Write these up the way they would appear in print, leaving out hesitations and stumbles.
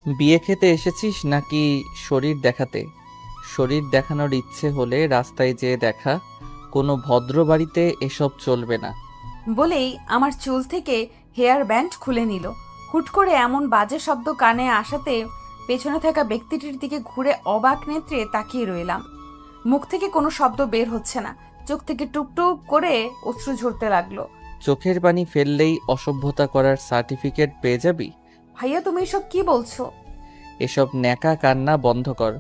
বিয়ে খেতে এসেছিস নাকি শরীর দেখাতে? শরীর দেখানোর ইচ্ছে হলে রাস্তায় যেয়ে দেখা, কোনো ভদ্র বাড়িতে এসব চলবে না। বলেই আমার চুল থেকে হেয়ার ব্যান্ড খুলে নিল। হুট করে এমন বাজে শব্দ কানে আসাতে পেছনে থাকা ব্যক্তিটির দিকে ঘুরে অবাক নেত্রে তাকিয়ে রইলাম। মুখ থেকে কোনো শব্দ বের হচ্ছে না, চোখ থেকে টুপটুপ করে অশ্রু ঝরতে লাগলো। চোখের পানি ফেললেই অসভ্যতা করার সার্টিফিকেট পেয়ে যাবি। ভাইয়া, তুমি এসব কি বলছো? এসব ন্যাকা কান্না বন্ধ কর।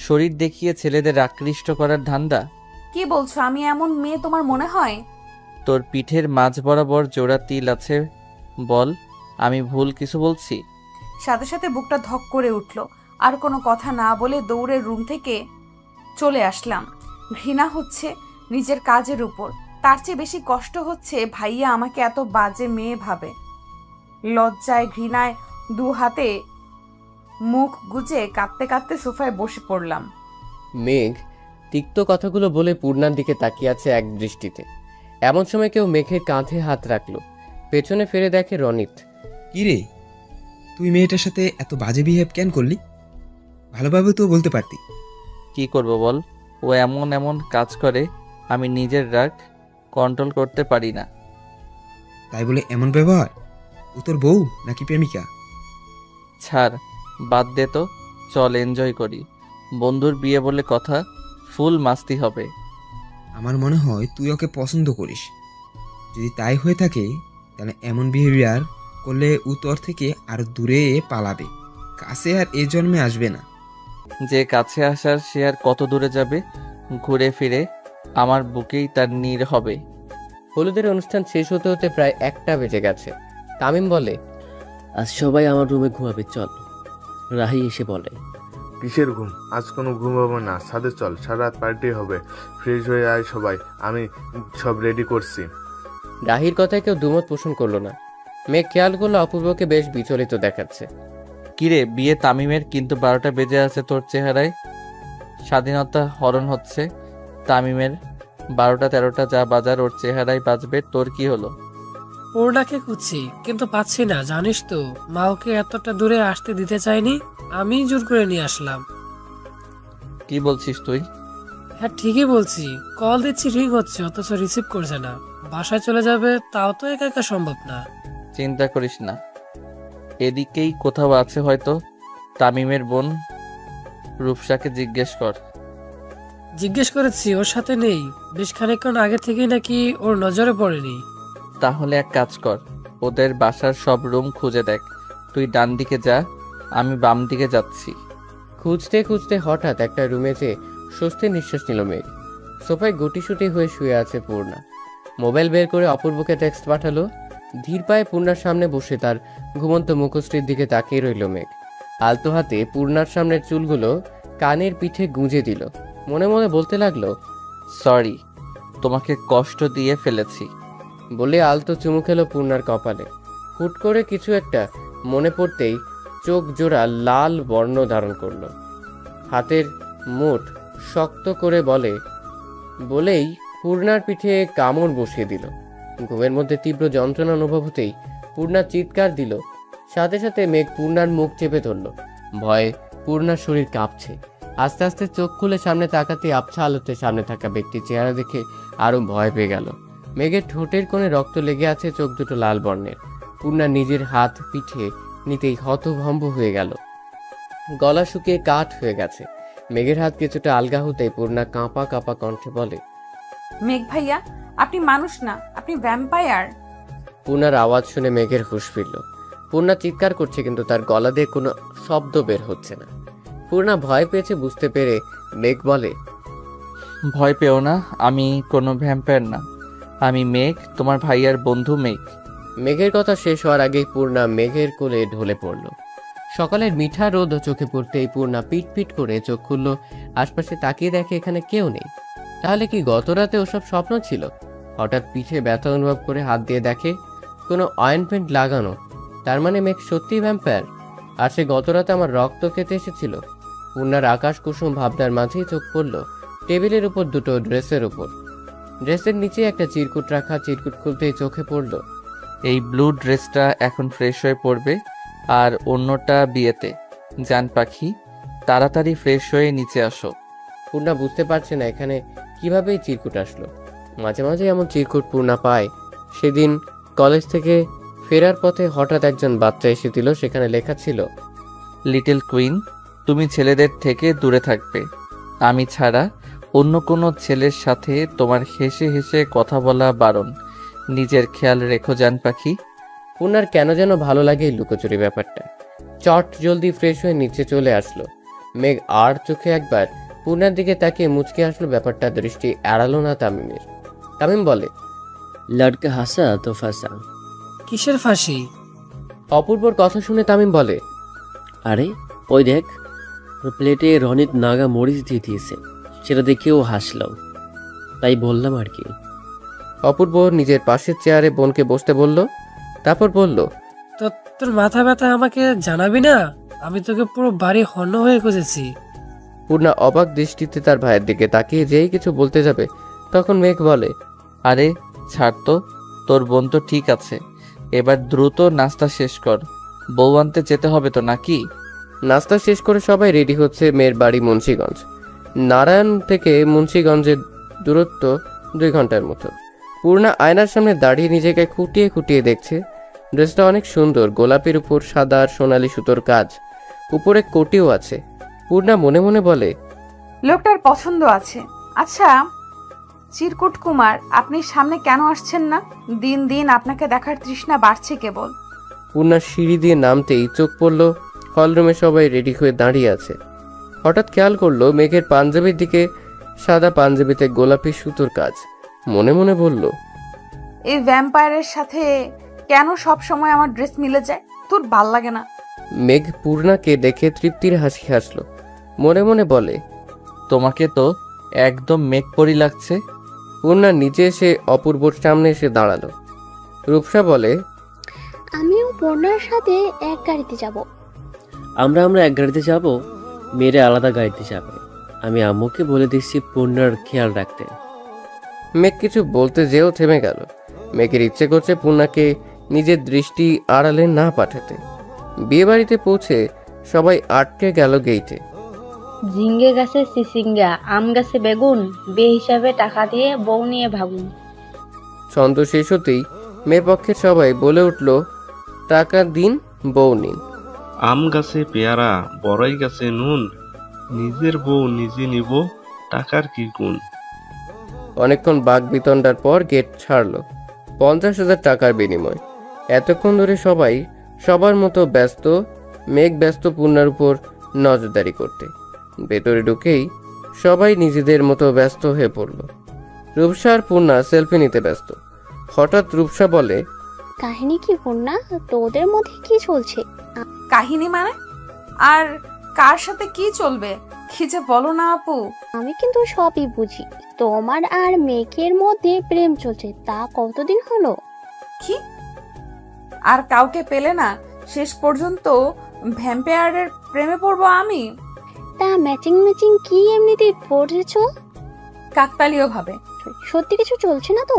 শরীর দেখিয়ে ছেলেদের আকৃষ্ট করার ধান্দা? কি বলছো? আমি এমন মেয়ে তোমার মনে হয়? তোর পিঠের মাঝ বরাবর জোড়া তিল আছে, বল আমি ভুল কিছু বলছি? সাথে সাথে বুকটা ধক করে উঠল। আর কোনো কথা না বলে দৌড়ে রুম থেকে চলে আসলাম। ঘৃণা হচ্ছে নিজের কাজের উপর, তার চেয়ে বেশি কষ্ট হচ্ছে ভাইয়া আমাকে এত বাজে মেয়ে ভাবে। লজ্জায় ঘৃণায় দু হাতে মুখ গুজে কাঁদতে কাঁদতে সোফায় বসে পড়লাম। মেঘ তিক্ত কথাগুলো বলে পূর্ণার দিকে তাকিয়ে আছে এক দৃষ্টিতে। এমন সময় কেউ মেঘের কাঁধে হাত রাখলো। পেছনে ফিরে দেখে রনিত। কি রে, তুই মেয়েটার সাথে এত বাজে বিহেভ কেন করলি? ভালোভাবে তো বলতে পারতি। কি করব বল, ও এমন এমন কাজ করে আমি নিজের রাগ কন্ট্রোল করতে পারি না। তাই বলে এমন ব্যবহার? ও তোর বউ নাকি প্রেমিকা? ছাড়, বাদ দে তো, চল এনজয় করি। বন্ধুর বিয়ে বলে কথা, ফুল মাস্তি হবে। আমার মনে হয় তুই ওকে পছন্দ করিস। যদি তাই হয়ে থাকে তাহলে এমন বিহেভিয়ার করলে ও তোর থেকে আরো দূরে পালাবে, কাছে আর এ জন্মে আসবে না। যে কাছে আসার সে আর কত দূরে যাবে? ঘুরে ফিরে আমার বুকেই তার নীর হবে। হলুদের অনুষ্ঠান শেষ হতে হতে প্রায় 1টা বেজে গেছে। তামিম বলে, আজ সবাই আমার রুমে ঘুমাবে, চল। রাহি এসে বলে, কিসের ঘুম? আজ কোনো ঘুমাবো না, ছাদে চল, সারা রাত পার্টি হবে। ফ্রেশ হয়ে আয় সবাই, আমি সব রেডি করছি। রাহির কথায় কেউ দুমত পোষণ করলো না। মেঘ খেয়াল করলো অপূর্বকে বেশ বিচলিত দেখাচ্ছে। কিরে বিয়ে তামিমের, কিন্তু 12টা বেজে আছে তোর চেহারায়। স্বাধীনতা হরণ হচ্ছে তামিমের। 12টা 13টা যা বাজার ওর চেহারায় বাজবে, তোর কি হলো? পূর্ণাকে খুঁজছি কিন্তু পাচ্ছি না, জানিস তো মা ওকে এতটা দূরে আসতে দিতে চায়নি, আমি জোর করে নিয়ে আসলাম। কি বলছিস তুই? হ্যাঁ ঠিকই বলছি, কল দিচ্ছি রিং হচ্ছে অথচ রিসিভ করছে না। বাসায় চলে যাবে, তাও তো একা একা সম্ভব না। চিন্তা করিস না, এদিকেই কোথাও আছে হয়তো। তামিমের বোন রূপসাকে জিজ্ঞেস কর। জিজ্ঞেস করেছি, ওর সাথে নেই। বেশ খানিকক্ষণ আগে থেকেই নাকি ওর নজরে পড়েনি। তাহলে এক কাজ কর, ওদের বাসার সব রুম খুঁজে দেখ। তুই ডান দিকে যা, আমি বাম দিকে যাচ্ছি। খুঁজতে খুঁজতে হঠাৎ একটা রুমে যেয়ে স্বস্তির নিঃশ্বাস নিল মেঘ। সোফায় গুটিসুটি হয়ে শুয়ে আছে পূর্ণা। মোবাইল বের করে অপূর্বকে টেক্সট পাঠালো। ধীর পায়ে পূর্ণার সামনে বসে তার ঘুমন্ত মুখশ্রীর দিকে তাকিয়ে রইল মেঘ। আলতো হাতে পূর্ণার সামনের চুলগুলো কানের পিঠে গুঁজে দিল। মনে মনে বলতে লাগলো, সরি, তোমাকে কষ্ট দিয়ে ফেলেছি। বলে আলতো চুমু খেলো পূর্ণার কপালে। হুট করে কিছু একটা মনে পড়তেই চোখ জোড়া লাল বর্ণ ধারণ করলো। হাতের মুঠ শক্ত করে বলেই পূর্ণার পিঠে কামড় বসিয়ে দিল। ঘুমের মধ্যে তীব্র যন্ত্রণা অনুভব হতেই পূর্ণা চিৎকার দিল। সাথে সাথে মেঘ পূর্ণার মুখ চেপে ধরল। ভয়ে পূর্ণার শরীর কাঁপছে। আস্তে আস্তে চোখ খুলে সামনে তাকাতে আবছা আলোতে সামনে থাকা ব্যক্তির চেহারা দেখে আরো ভয় পেয়ে গেল। মেঘের ঠোঁটের কোণে রক্ত লেগে আছে, চোখ দুটো লাল বর্ণের। পূর্ণা নিজের হাত পিঠে নিতেই হতভম্ব হয়ে গেল। গলা শুকিয়ে কাঠ হয়ে গেছে। মেঘের হাত কিছুটা আলগা হতেই পূর্ণা কাঁপা কাঁপা কণ্ঠে বলে, মেঘ ভাইয়া, আপনি মানুষ না, আপনি ভ্যাম্পায়ার। পূর্ণার আওয়াজ শুনে মেঘের হুঁশ ফিরল। পূর্ণা চিৎকার করছে কিন্তু তার গলা দিয়ে কোনো শব্দ বের হচ্ছে না। পূর্ণা ভয় পেয়েছে বুঝতে পেরে মেঘ বলে, ভয় পেও না, আমি কোনো ভ্যাম্পায়ার না। আমি মেঘ, তোমার ভাইয়ার বন্ধু মেঘ। মেঘের কথা শেষ হওয়ার আগেই পূর্ণা মেঘের কোলে ঢলে পড়ল। সকালের মিঠা রোদ চোখে পড়তেই পূর্ণা পিট পিট করে চোখ খুলল। আশপাশে তাকিয়ে দেখে এখানে কেউ নেই। তাহলে কি গত রাতে ওসব স্বপ্ন ছিল? হঠাৎ পিঠে ব্যথা অনুভব করে হাত দিয়ে দেখে কোনো অয়েন্টমেন্ট লাগানো। তার মানে মেঘ সত্যিই ভ্যাম্পায়ার, আর সে গত রাতে আমার রক্ত খেতে এসেছিল। পূর্ণার আকাশ কুসুম ভাবনার মাঝেই চোখ পড়ল টেবিলের উপর দুটো ড্রেসের উপর। ড্রেসের নিচে একটা চিরকুট রাখা। চিরকুট খুলতেই চোখে পড়ল এই ব্লু ড্রেসটা এখন ফ্রেশ হয়ে পড়বে, আর অন্যটা বিয়েতে। জান পাখি, তাড়াতাড়ি ফ্রেশ হয়ে নিচে আসো। পূর্ণা বুঝতে পারছে না এখানে কিভাবে এই চিরকুট আসলো। মাঝে মাঝে এমন চিরকুট পূর্ণা পায়। সেদিন কলেজ থেকে ফেরার পথে হঠাৎ একজন বাচ্চা এসে দিল, সেখানে লেখা ছিল, লিটল কুইন, তুমি ছেলেদের থেকে দূরে থাকবে। আমি ছাড়া অন্য কোনো ছেলের সাথে তোমার হেসে হেসে কথা বলা বারণ। নিজের খেয়াল রেখো জান পাখি। পূর্ণার কেন যেন ভালো লাগে এই লুকোচুরি ব্যাপারটা। চট জলদি ফ্রেশ হয়ে নিচে চলে আসলো। মেঘ আর চোখে একবার পূর্ণার দিকে তাকিয়ে মুচকে আসলো। ব্যাপারটা দৃষ্টি এড়ালো না তামিমের। তামিম বলে, লড়কা হাসা তো ফাঁসা। কিসের ফাঁসি? অপূর্বর কথা শুনে তামিম বলে, আরে ওই দেখ, ওর প্লেটে রনিত নাগা মরিচ দিয়ে দিয়েছে, সেটা দেখেও হাসলাম, তাই বললাম আর কি। অপূর্ব নিজের পাশের চেয়ারে বোনকে বসতে বলল, তারপর বলল, তো তোর মাথা ব্যথা আমাকে জানাবি না? আমি তোকে পুরো বাড়ি হন্য হয়ে খুঁজেছি। পূর্ণা অবাক দৃষ্টিতে তার ভাইয়ের দিকে তাকিয়ে যেই কিছু বলতে যাবে তখন মেঘ বলে, আরে ছাড় তো, তোর বোন তো ঠিক আছে। এবার দ্রুত নাস্তা শেষ কর, বউ আনতে যেতে হবে তো নাকি? নাস্তা শেষ করে সবাই রেডি হচ্ছে। মেয়ের বাড়ি মুন্সিগঞ্জ। নারায়ণ থেকে মুন্সিগঞ্জের দূরত্ব 2 ঘন্টার মতো। পূর্ণা আয়নার সামনে দাঁড়িয়ে নিজেকে খুঁটিয়ে খুঁটিয়ে দেখছে। ড্রেসটা অনেক সুন্দর, গোলাপের উপর সাদা আর সোনালি সুতোর কাজ, উপরে কোটিও আছে। পূর্ণা মনে মনে বলে, লোকটার পছন্দ আছে। আচ্ছা চিরকুট কুমার, আপনি সামনে কেন আসছেন না? দিন দিন আপনাকে দেখার তৃষ্ণা বাড়ছে কেবল। পূর্ণার সিঁড়ি দিয়ে নামতেই চোখ পড়ল হলরুমে সবাই রেডি হয়ে দাঁড়িয়ে আছে। হঠাৎ খেয়াল করলো মেঘের পাঞ্জাবির দিকে, সাদা পাঞ্জাবিতে গোলাপি সুতোর কাজ। মনে মনে বলল, এই ভ্যাম্পায়ারের সাথে কেন সব সময় আমার ড্রেস মিলে যায়? তোর ভাল লাগে না? মেঘ পূর্ণাকে দেখে তৃপ্তির হাসি হাসলো। মনে মনে বলে, তোমাকে তো একদম মেঘপরি লাগছে। পূর্ণা নিচে এসে অপূর্বর সামনে এসে দাঁড়ালো। রূপসা বলে, আমিও পূর্ণার সাথে এক গাড়িতে যাব। আমরা এক গাড়িতে যাব, মেয়েরা আলাদা গাড়িতে যাবে। আমি আম্মুকে বলে দিচ্ছি পূর্ণার খেয়াল রাখতে। মেঘ কিছু বলতে যেও থেমে গেল। মেঘের ইচ্ছে করছে পূর্ণাকে নিজের দৃষ্টি আড়ালে না পাঠাতে। বিয়ে বাড়িতে পৌঁছে সবাই আটকে গেল গেইটে। ঝিঙ্গে গাছে চিচিঙ্গা, আম গাছে বেগুন, বে হিসাবে টাকা দিয়ে বউ নিয়ে ভাগুন। ছন্দ শেষ হতেই মেয়ে পক্ষের সবাই বলে উঠল, টাকা দিন, বউ নিন। আম গাছে পেয়ারা, বড়াই গাছে নুন, নিজের বউ নিজে নিব, টাকার কি গুণ। অনেকক্ষণ বাঘ বিতণ্ডার পর গেট ছাড়লো 50,000 টাকার বিনিময়। এতক্ষণ ধরে সবাই সবার মতো ব্যস্ত। মেঘ ব্যস্ত পূর্ণার উপর নজরদারি করতে। ভেতরে ঢুকেই সবাই নিজেদের মতো ব্যস্ত হয়ে পড়ল। রূপসা আর পূর্ণা সেলফি নিতে ব্যস্ত। হঠাৎ রূপসা বলে, কাহিনী কি পূর্ণা, তোদের মধ্যে কি চলছে? কাহিনী মানে? আর কার সাথে কি চলবে? কি যে বলো না আপু। আমি কিন্তু সবই বুঝি। তোমার আর মেঘের মধ্যে প্রেম চলছে, তা কতদিন হলো? কি? আর কাউকে পেলে না শেষ পর্যন্ত ভ্যাম্পায়ারের প্রেমে পড়বো আমি? তা ম্যাচিং কি এমনিতে পড়েছ? কাকতালীয় ভাবে। সত্যি কিছু চলছে না তো?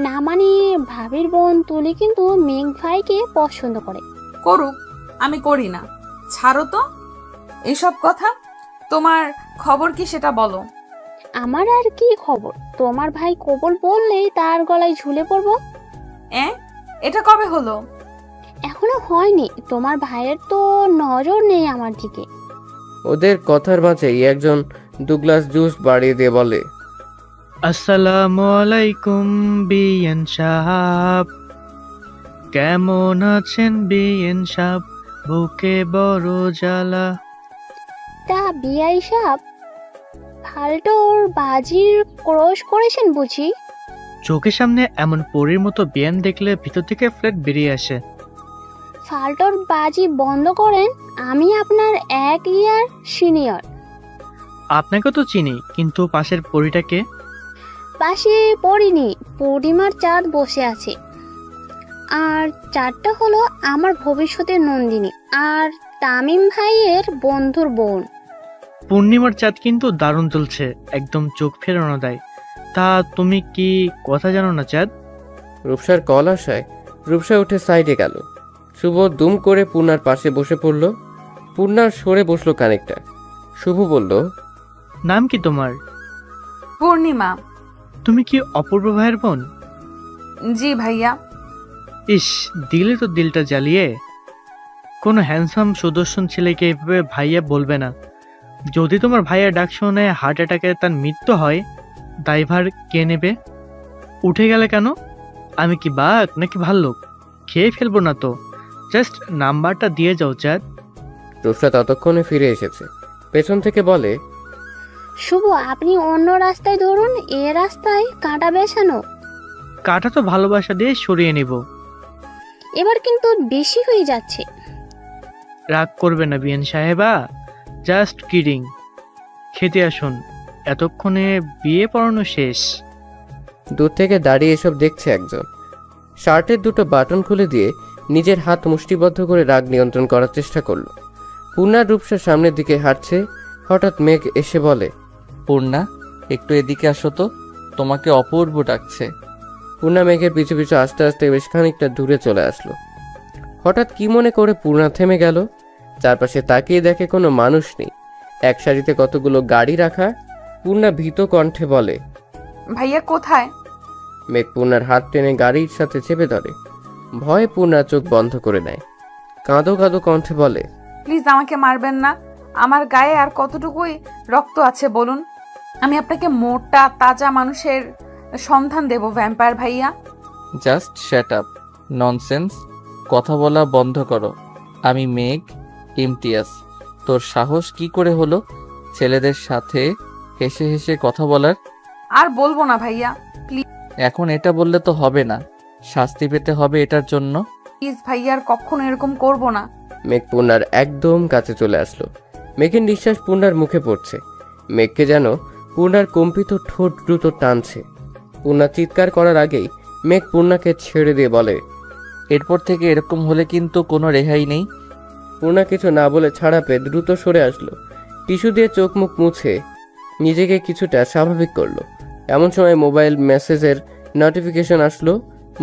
না মানে ভাবির বোন তুলি কিন্তু মেঘ ভাইকে পছন্দ করে। করুক, আমি করি না। ছাড়ো তো এসব কথা। তোমার খবর কি সেটা বলো। আমার আর কি খবর? তোমার ভাই কবল বললেই তার গলায় ঝুলে পড়বো। এটা কবে হলো? এখনো হয়নি। তোমার ভাইয়ের তো নজর নেই আমার দিকে। ওদের কথার মাঝেই একজন 2 গ্লাস জুস বাড়িয়ে দিয়ে বলে, আসসালামু আলাইকুম বিএন সাহাব, কেমন আছেন বিএন সাহাব, বুকে বড় জ্বালা। তা বিআই সাহেব ফাল্টোর বাজির ক্রস করেছেন বুঝি? চোখের সামনে এমন পরীর মতো বিয়ান দেখলে ভিতর থেকে ফ্ল্যাট বেরিয়ে আসে। ফাল্টোর বাজি বন্ধ করেন। আমি আপনার 1 ইয়ার সিনিয়র। আপনাকে তো চিনি, কিন্তু পাশের পরীটাকে? পাশে পড়িনি, পূর্ণিমার চাঁদ বসে আছে। আর চাঁদটা হলো আমার ভবিষ্যতের নন্দিনী আর তামিম ভাইয়ের বন্ধুর বোন। পূর্ণিমার চাঁদ কিন্তু দারুণ চলছে, একদম চোখ ফেরানো দেয়। তা তুমি কি কথা জানো না চাঁদ? রূপসার কল আসায় রূপসা উঠে সাইডে গেল। শুভ দুম করে পূর্ণার পাশে বসে পড়ল। পূর্ণার সরে বসলো কানেকটা। শুভ বলল, নাম কি তোমার? পূর্ণিমা। তুমি কি অপূর্ব ভাইয়ের বোন? জি ভাইয়া। ইস, দিলে তো দিলটা জ্বালিয়ে। কোনো হ্যান্ডসাম সুদর্শন ছেলেকে এভাবে ভাইয়া বলবে না। যদি তোমার ভাইয়া ডাক শুনে হার্ট অ্যাটাকে তার মৃত্যু হয়, দায়ভার কে নেবে? উঠে গেলে কেন? আমি কি বাঘ নাকি ভাল্লুক? খেয়ে ফেলবো না তো। জাস্ট নাম্বারটা দিয়ে যাও চাঁদ। রূপসা ততক্ষণে ফিরে এসেছে। পেছন থেকে বলে, শুভ, আপনি অন্য রাস্তায় ধরুন, এ রাস্তায় কাঁটা বেছানো। কাটা তো ভালোবাসা দিয়ে সরিয়ে নেব। এবার কিন্তু বেশি হয়ে যাচ্ছে। রাগ করবে না বিএন সাহেবা, জাস্ট কিডিং। খেতে আসুন, এতক্ষণে বিয়ে পড়ানো শেষ। দূর থেকে দাঁড়িয়ে এসব দেখছে একজন। শার্টের দুটো বাটন খুলে দিয়ে নিজের হাত মুষ্টিবদ্ধ করে রাগ নিয়ন্ত্রণ করার চেষ্টা করলো। পূর্ণা রূপসার সামনের দিকে হাঁটছে। হঠাৎ মেঘ এসে বলে, পূর্ণা, একটু এদিকে আসো তো, তোমাকে অপূর্ব ডাকছে। পূর্ণা মেঘের পিছু পিছু আস্তে আস্তে বেশ খানিকটা দূরে চলে আসলো। হঠাৎ কি মনে করে পূর্ণা থেমে গেল। চারপাশে তাকিয়ে দেখে কোনো মানুষ নেই। এক সারিতে কতগুলো গাড়ি রাখা। পূর্ণা ভীত কণ্ঠে বলে, ভাইয়া কোথায়? মেঘ পূর্ণার হাত টেনে গাড়ির সাথে চেপে ধরে। ভয়ে পূর্ণা চোখ বন্ধ করে নেয়। কাঁদো কাঁদো কণ্ঠে বলে, প্লিজ আমাকে মারবেন না। আমার গায়ে আর কতটুকুই রক্ত আছে বলুন? আমি আপনাকে মোটা তাজা মানুষের সন্ধান দেব ভ্যাম্পায়ার ভাইয়া। জাস্ট শ্যাট আপ, ননসেন্স, কথা বলা বন্ধ করো। আমি মেঘ, ইমতিয়াজ। তোর সাহস কি করে হলো ছেলেদের সাথে হেসে হেসে কথা বলার? আর বলবো না ভাইয়া, এখন এটা বললে তো হবে না, শাস্তি পেতে হবে এটার জন্য। প্লিজ ভাইয়া, আর কখনো এরকম করব না। মেঘ পূর্ণার একদম কাছে চলে আসলো। মেঘের নিঃশ্বাস পূর্ণার মুখে পড়ছে। মেঘকে যেন পূর্ণার কম্পিত ঠোঁট দ্রুত টানছে। পূর্ণা চিৎকার করার আগেই মেঘ পূর্ণাকে ছেড়ে দিয়ে বলে, এরপর থেকে এরকম হলে কিন্তু কোনো রেহাই নেই। পূর্ণা কিছু না বলে ছাড়া পেয়ে দ্রুত সরে আসলো। টিস্যু দিয়ে চোখ মুখ মুছে নিজেকে কিছুটা স্বাভাবিক করলো। এমন সময় মোবাইল মেসেজের নোটিফিকেশন আসলো।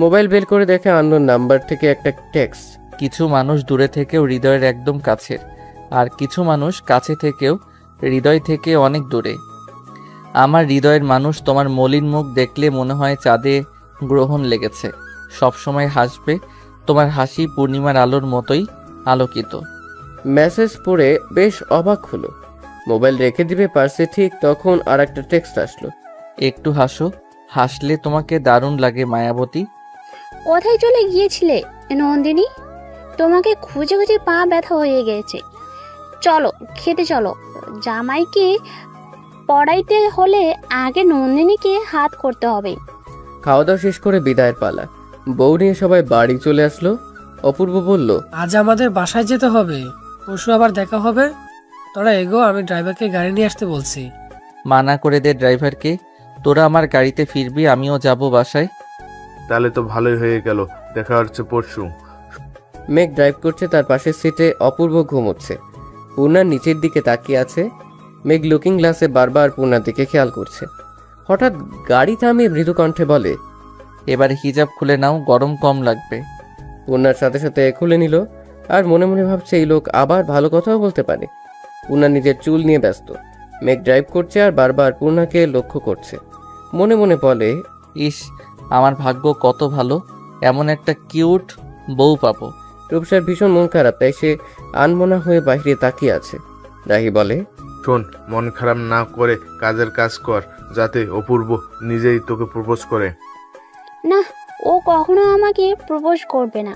মোবাইল বের করে দেখে আননোন নাম্বার থেকে একটা টেক্সট। কিছু মানুষ দূরে থেকেও হৃদয়ের একদম কাছের, আর কিছু মানুষ কাছে থেকেও হৃদয় থেকে অনেক দূরে। আমার হৃদয়ের মানুষ তোমার মলিন মুখ দেখলে মনে হয় চাঁদে গ্রহণ লেগেছে। সবসময় হাসবে, তোমার হাসি পূর্ণিমার আলোর মতোই আলোকিত। মেসেজ পড়ে বেশ অবাক হলো। মোবাইল রেখে দিবে পার্সে, ঠিক তখন আর একটা টেক্সট আসলো। একটু হাসো, হাসলে তোমাকে দারুণ লাগে মায়াবতী। কোথায় চলে গিয়েছিলে নন্দিনী? তোমাকে খুঁজে খুঁজে পা ব্যথা হয়ে গেছে। চলো খেতে চলো। জামাইকে পড়াইতে হলে আগে নন্দিনীকে হাত করতে হবে। খাওয়া দাওয়া শেষ করে বিদায়ের পালা। বউ নিয়ে সবাই বাড়ি চলে আসলো। অপূর্ব বলল, আজ আমাদের বাসায় যেতে হবে, পরশু আবার দেখা হবে। তোরা এগো, আমি ড্রাইভারকে গাড়ি নিয়ে আসতে বলছি। মানা করে দে ড্রাইভারকে, তোরা আমার গাড়িতে ফিরবি, আমিও যাব বাসায়। তাহলে তো ভালোই হয়ে গেল, দেখা হচ্ছে পরশু। মেঘ ড্রাইভ করছে, তার পাশের সিটে অপূর্ব ঘুমোচ্ছে। পূর্ণার নিচের দিকে তাকিয়ে আছে। মেঘ লুকিং গ্লাসে বারবার পূর্ণার দিকে খেয়াল করছে। হঠাৎ গাড়ি থামিয়ে মৃদু কণ্ঠে বলে, এবার হিজাব খুলে নাও, গরম কম লাগবে। পূর্ণার সাথে সাথে খুলে নিল। আর মনে মনে ভাবছে এই লোক আবার ভালো কথাও বলতে পারে। পূর্ণা নিজের চুল নিয়ে ব্যস্ত। মেঘ ড্রাইভ করছে আর বারবার পূর্ণাকে লক্ষ্য করছে। মনে মনে বলে, ইস, আমার ভাগ্য কত ভালো, এমন একটা কিউট বউ পাবো। রূপসার ভীষণ মন খারাপ, তাই সে আনমনা হয়ে বাইরে তাকিয়ে আছে। রাহি বলে, শোন, মন খারাপ না করে কাজের কাজ কর, যাতে অপূর্ব নিজেই তোকে প্রপোজ করে। না, ও কখনো আমাকে প্রপোজ করবে না।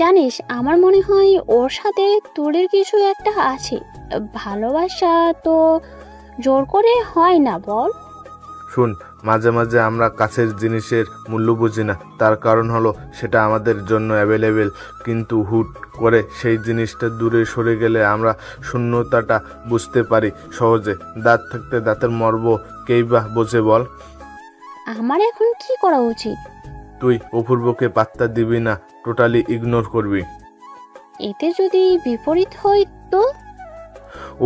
জানিস, আমার মনে হয় ওর সাথে তোদের কিছু একটা আছে। ভালোবাসা তো জোর করে হয় না, বল? শুন, মাঝে মাঝে আমরা কাছের জিনিসের মূল্য বুঝি না, তার কারণ হলো সেটা আমাদের জন্য অ্যাভেলেবেল, কিন্তু হুট করে সেই জিনিসটা দূরে সরে গেলে আমরা শূন্যতাটা বুঝতে পারি সহজে। দাঁত থাকতে দাঁতের মর্ম কেই বা বোঝে বল? আমার এখন কি করা উচিত? তুই অপূর্বকে পাত্তা দিবি না, টোটালি ইগনোর করবি। এতে যদি বিপরীত হয় তো?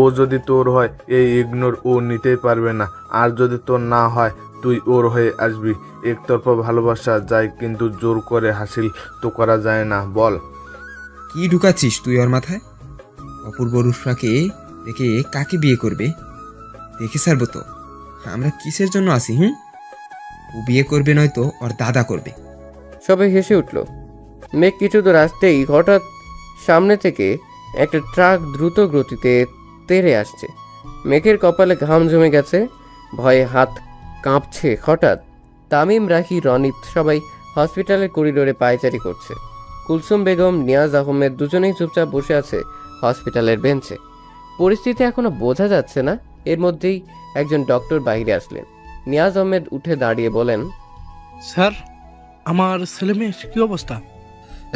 ও যদি তোর হয়, এই ইগনোর ও নিতেই পারবে না। আর যদি তোর না হয়, তুই ওর হয়ে আসবি। একতরফা ভালোবাসা যায়, কিন্তু জোর করে হাসিল তো করা যায় না, বল? কি ঢুকাচ্ছিস তুই ওর মাথায়? ও অপূর্ব রুফরাকে রেখে কাকে বিয়ে করবে? দেখে ছাড়বো তো আমরা কিসের জন্য আসি। ও বিয়ে করবে নয়তো ওর দাদা করবে। সবাই হেসে উঠল। মেঘ কিছু দূর আসতেই হঠাৎ সামনে থেকে একটা ট্রাক দ্রুত গতিতে তেড়ে আসছে। মেঘের কপালে ঘাম জমে গেছে, ভয়ে হাত কাঁপছে। হঠাৎ তামিম, রাখি, রনিত সবাই হসপিটালের করিডোরে পায়চারি করছে। কুলসুম বেগম, নিয়াজ আহমেদ দুজনেই চুপচাপ বসে আছে হসপিটালের বেঞ্চে। পরিস্থিতি এখনো বোঝা যাচ্ছে না। এর মধ্যেই একজন ডক্টর বাইরে আসলেন। নিয়াজ আহমেদ উঠে দাঁড়িয়ে বলেন, স্যার, আমার ছেলে মেয়ের কি অবস্থা?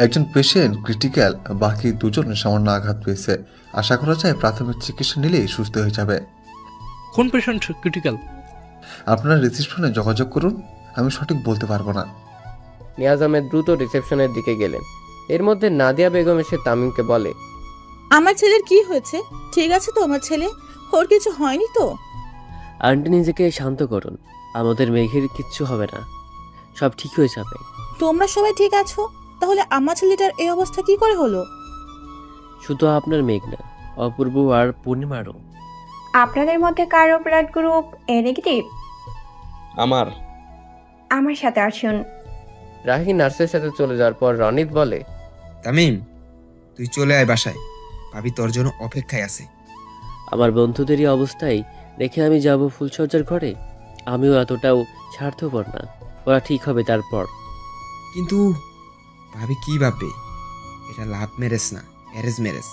একজন পেশেন্ট ক্রিটিক্যাল, বাকি দুজন সামান্য আঘাত পেয়েছে। আশা করা যায় প্রাথমিক চিকিৎসা নিলেই সুস্থ হয়ে যাবে। কোন পেশেন্ট ক্রিটিক্যাল? আপনারা রিসেপশনে যোগাযোগ করুন, আমি সঠিক বলতে পারবো না। নিয়াজ আহমেদ দ্রুত রিসেপশনের দিকে গেলেন। এর মধ্যে নাদিয়া বেগম এসে তামিমকে বলে, আমার ছেলের কি হয়েছে? ঠিক আছে তো আমার ছেলে? ওর কিছু হয়নি তো? আন্টি নিজেকে শান্ত করুন, আমাদের মেঘের কিচ্ছু হবে না, সব ঠিক হয়ে যাবে। তোমরা সবাই ঠিক আছো? তাহলে আমার ছেলেটার এই অবস্থা কি করে হলো? শুধু আপনার মেঘ না, অপূর্ব আর পূর্ণিমারও। আপনাদের মধ্যে কারো ব্লাড গ্রুপ এ নেগেটিভ? আমার আমার সাথে আসুন। রাহি নার্সের সাথে চলে যাওয়ার পর রনিত বলে, তামিম, তুই চলে আয় বাসায়, ভাবি তোর জন্য অপেক্ষায় আছে। আমার বন্ধুদেরই অবস্থায় রেখে আমি যাব ফুলসজ্জার ঘরে? আমিও এতটাও স্বার্থপর না, ওরা ঠিক হবে তারপর। কিন্তু ভাবি কি ভাববে? এটা লাভ ম্যারেজ না, অ্যারেঞ্জ ম্যারেজ।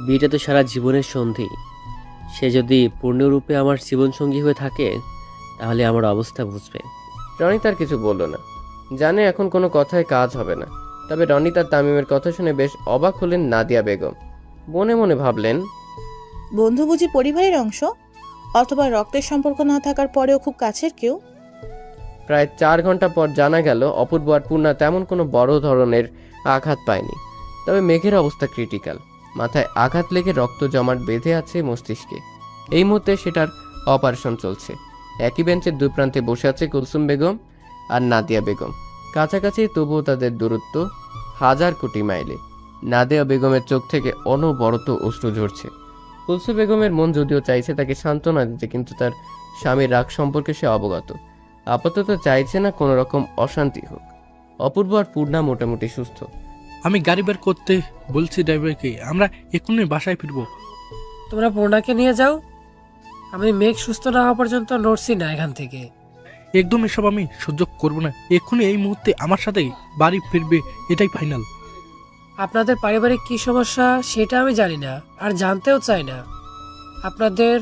বিয়েটা তো সারা জীবনের সন্ধি, সে যদি পূর্ণরূপে আমার জীবনসঙ্গী হয়ে থাকে তাহলে আমার অবস্থা বুঝবে। রনিত আর কিছু বলল না, জানে এখন কোনো কথায় কাজ হবে না। তবে রনিত আর তামিমের কথা শুনে বেশ অবাক হলেন নাদিয়া বেগম। মনে মনে ভাবলেন, বন্ধু বুঝি পরিবারের অংশ, অথবা রক্তের সম্পর্ক না থাকার পরেও খুব কাছের কেউ? প্রায় 4 ঘন্টা পর জানা গেল অপূর্ব আর পূর্ণা তেমন কোনো বড় ধরনের আঘাত পায়নি। তবে মেঘের অবস্থা ক্রিটিক্যাল, মাথায় আঘাত লেগে রক্ত জমাট বেঁধে আছে মস্তিষ্কে। এই মুহূর্তে সেটার অপারেশন চলছে। একই বেঞ্চের দুই প্রান্তে বসে আছে কুলসুম বেগম আর নাদিয়া বেগম। কাছাকাছি, তবুও তাদের দূরত্ব 1000 কোটি মাইলে। নাদিয়া বেগমের চোখ থেকে অনবরত অশ্রু ঝরছে। কুলসুম বেগমের মন যদিও চাইছে তাকে সান্ত্বনা দিতে, কিন্তু তার স্বামীর রাগ সম্পর্কে সে অবগত। আপাতত চাইছে না কোনো রকম অশান্তি হোক। অপূর্ব আর পূর্ণা মোটামুটি সুস্থ। আমি গাড়ি বের করতে বলছি ড্রাইভারকে, আমরা এক্ষুনি বাসায় ফিরবো। তোমরা পূর্ণাকে নিয়ে যাও, আমি মেঘ সুস্থ না হওয়া পর্যন্ত নড়ছি না এখান থেকে। একদম এসব আমি সহ্য করবো না। এক্ষুনি এই মুহূর্তে আমার সাথে বাড়ি ফিরবে, এটাই ফাইনাল। আপনাদের পারিবারিক কি সমস্যা সেটা আমি জানি না, আর জানতেও চাই না। আপনাদের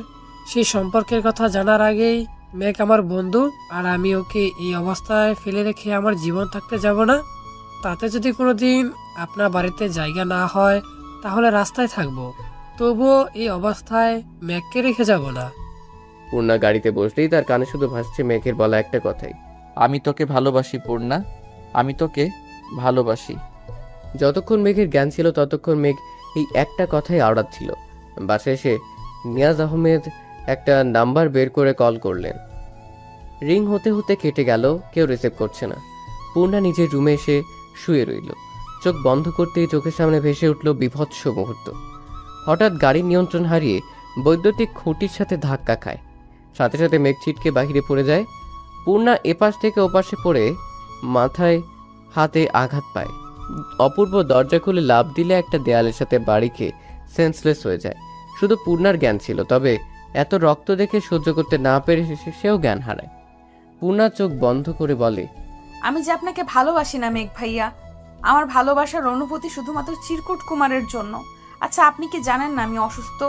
সেই সম্পর্কের কথা জানার আগেই মেঘ আমার বন্ধু, আর আমি ওকে এই অবস্থায় ফেলে রেখে আমার জীবন থাকতে যাব না। তাতে যদি কোনো দিন আপনার বাড়িতে জায়গা না হয় তাহলে রাস্তায় থাকবো, তবুও এই অবস্থায় মেঘকে রেখে যাব না। পূর্ণা গাড়িতে বসলেই তার কানে শুধু ভাসছে মেঘের বলা একটা কথাই, আমি তোকে ভালোবাসি পূর্ণা, আমি তোকে ভালোবাসি। যতক্ষণ মেঘের জ্ঞান ছিল ততক্ষণ মেঘ এই একটা কথাই আওড়াচ্ছিল। বাসায় এসে নিয়াজ আহমেদ একটা নাম্বার বের করে কল করলেন। রিং হতে হতে কেটে গেল, কেউ রিসিভ করছে না। পূর্ণা নিজের রুমে এসে শুয়ে রইল। চোখ বন্ধ করতেই চোখের সামনে ভেসে উঠল বিভৎস মুহূর্ত। হঠাৎ গাড়ির নিয়ন্ত্রণ হারিয়ে বৈদ্যুতিক খুঁটির সাথে ধাক্কা খায়। সাথে সাথে মেঘ ছিটকে বাহিরে পড়ে যায়। পূর্ণা এপাশ থেকে ওপাশে পড়ে মাথায় হাতে আঘাত পায়। অপূর্ব দরজা খুলে লাফ দিলে একটা দেয়ালের সাথে বাড়ি খেয়ে সেন্সলেস হয়ে যায়। শুধু পূর্ণার জ্ঞান ছিল, তবে এত রক্ত দেখে সহ্য করতে না পেরে সেও জ্ঞান হারায়। পূর্ণা চোখ বন্ধ করে বলে, আমি যে আপনাকে ভালোবাসি না মেঘ ভাইয়া, আমার ভালোবাসার অনুভূতি শুধুমাত্র চিরকুট কুমারের জন্য। আচ্ছা, আপনি কি জানেন না আমি অসুস্থ?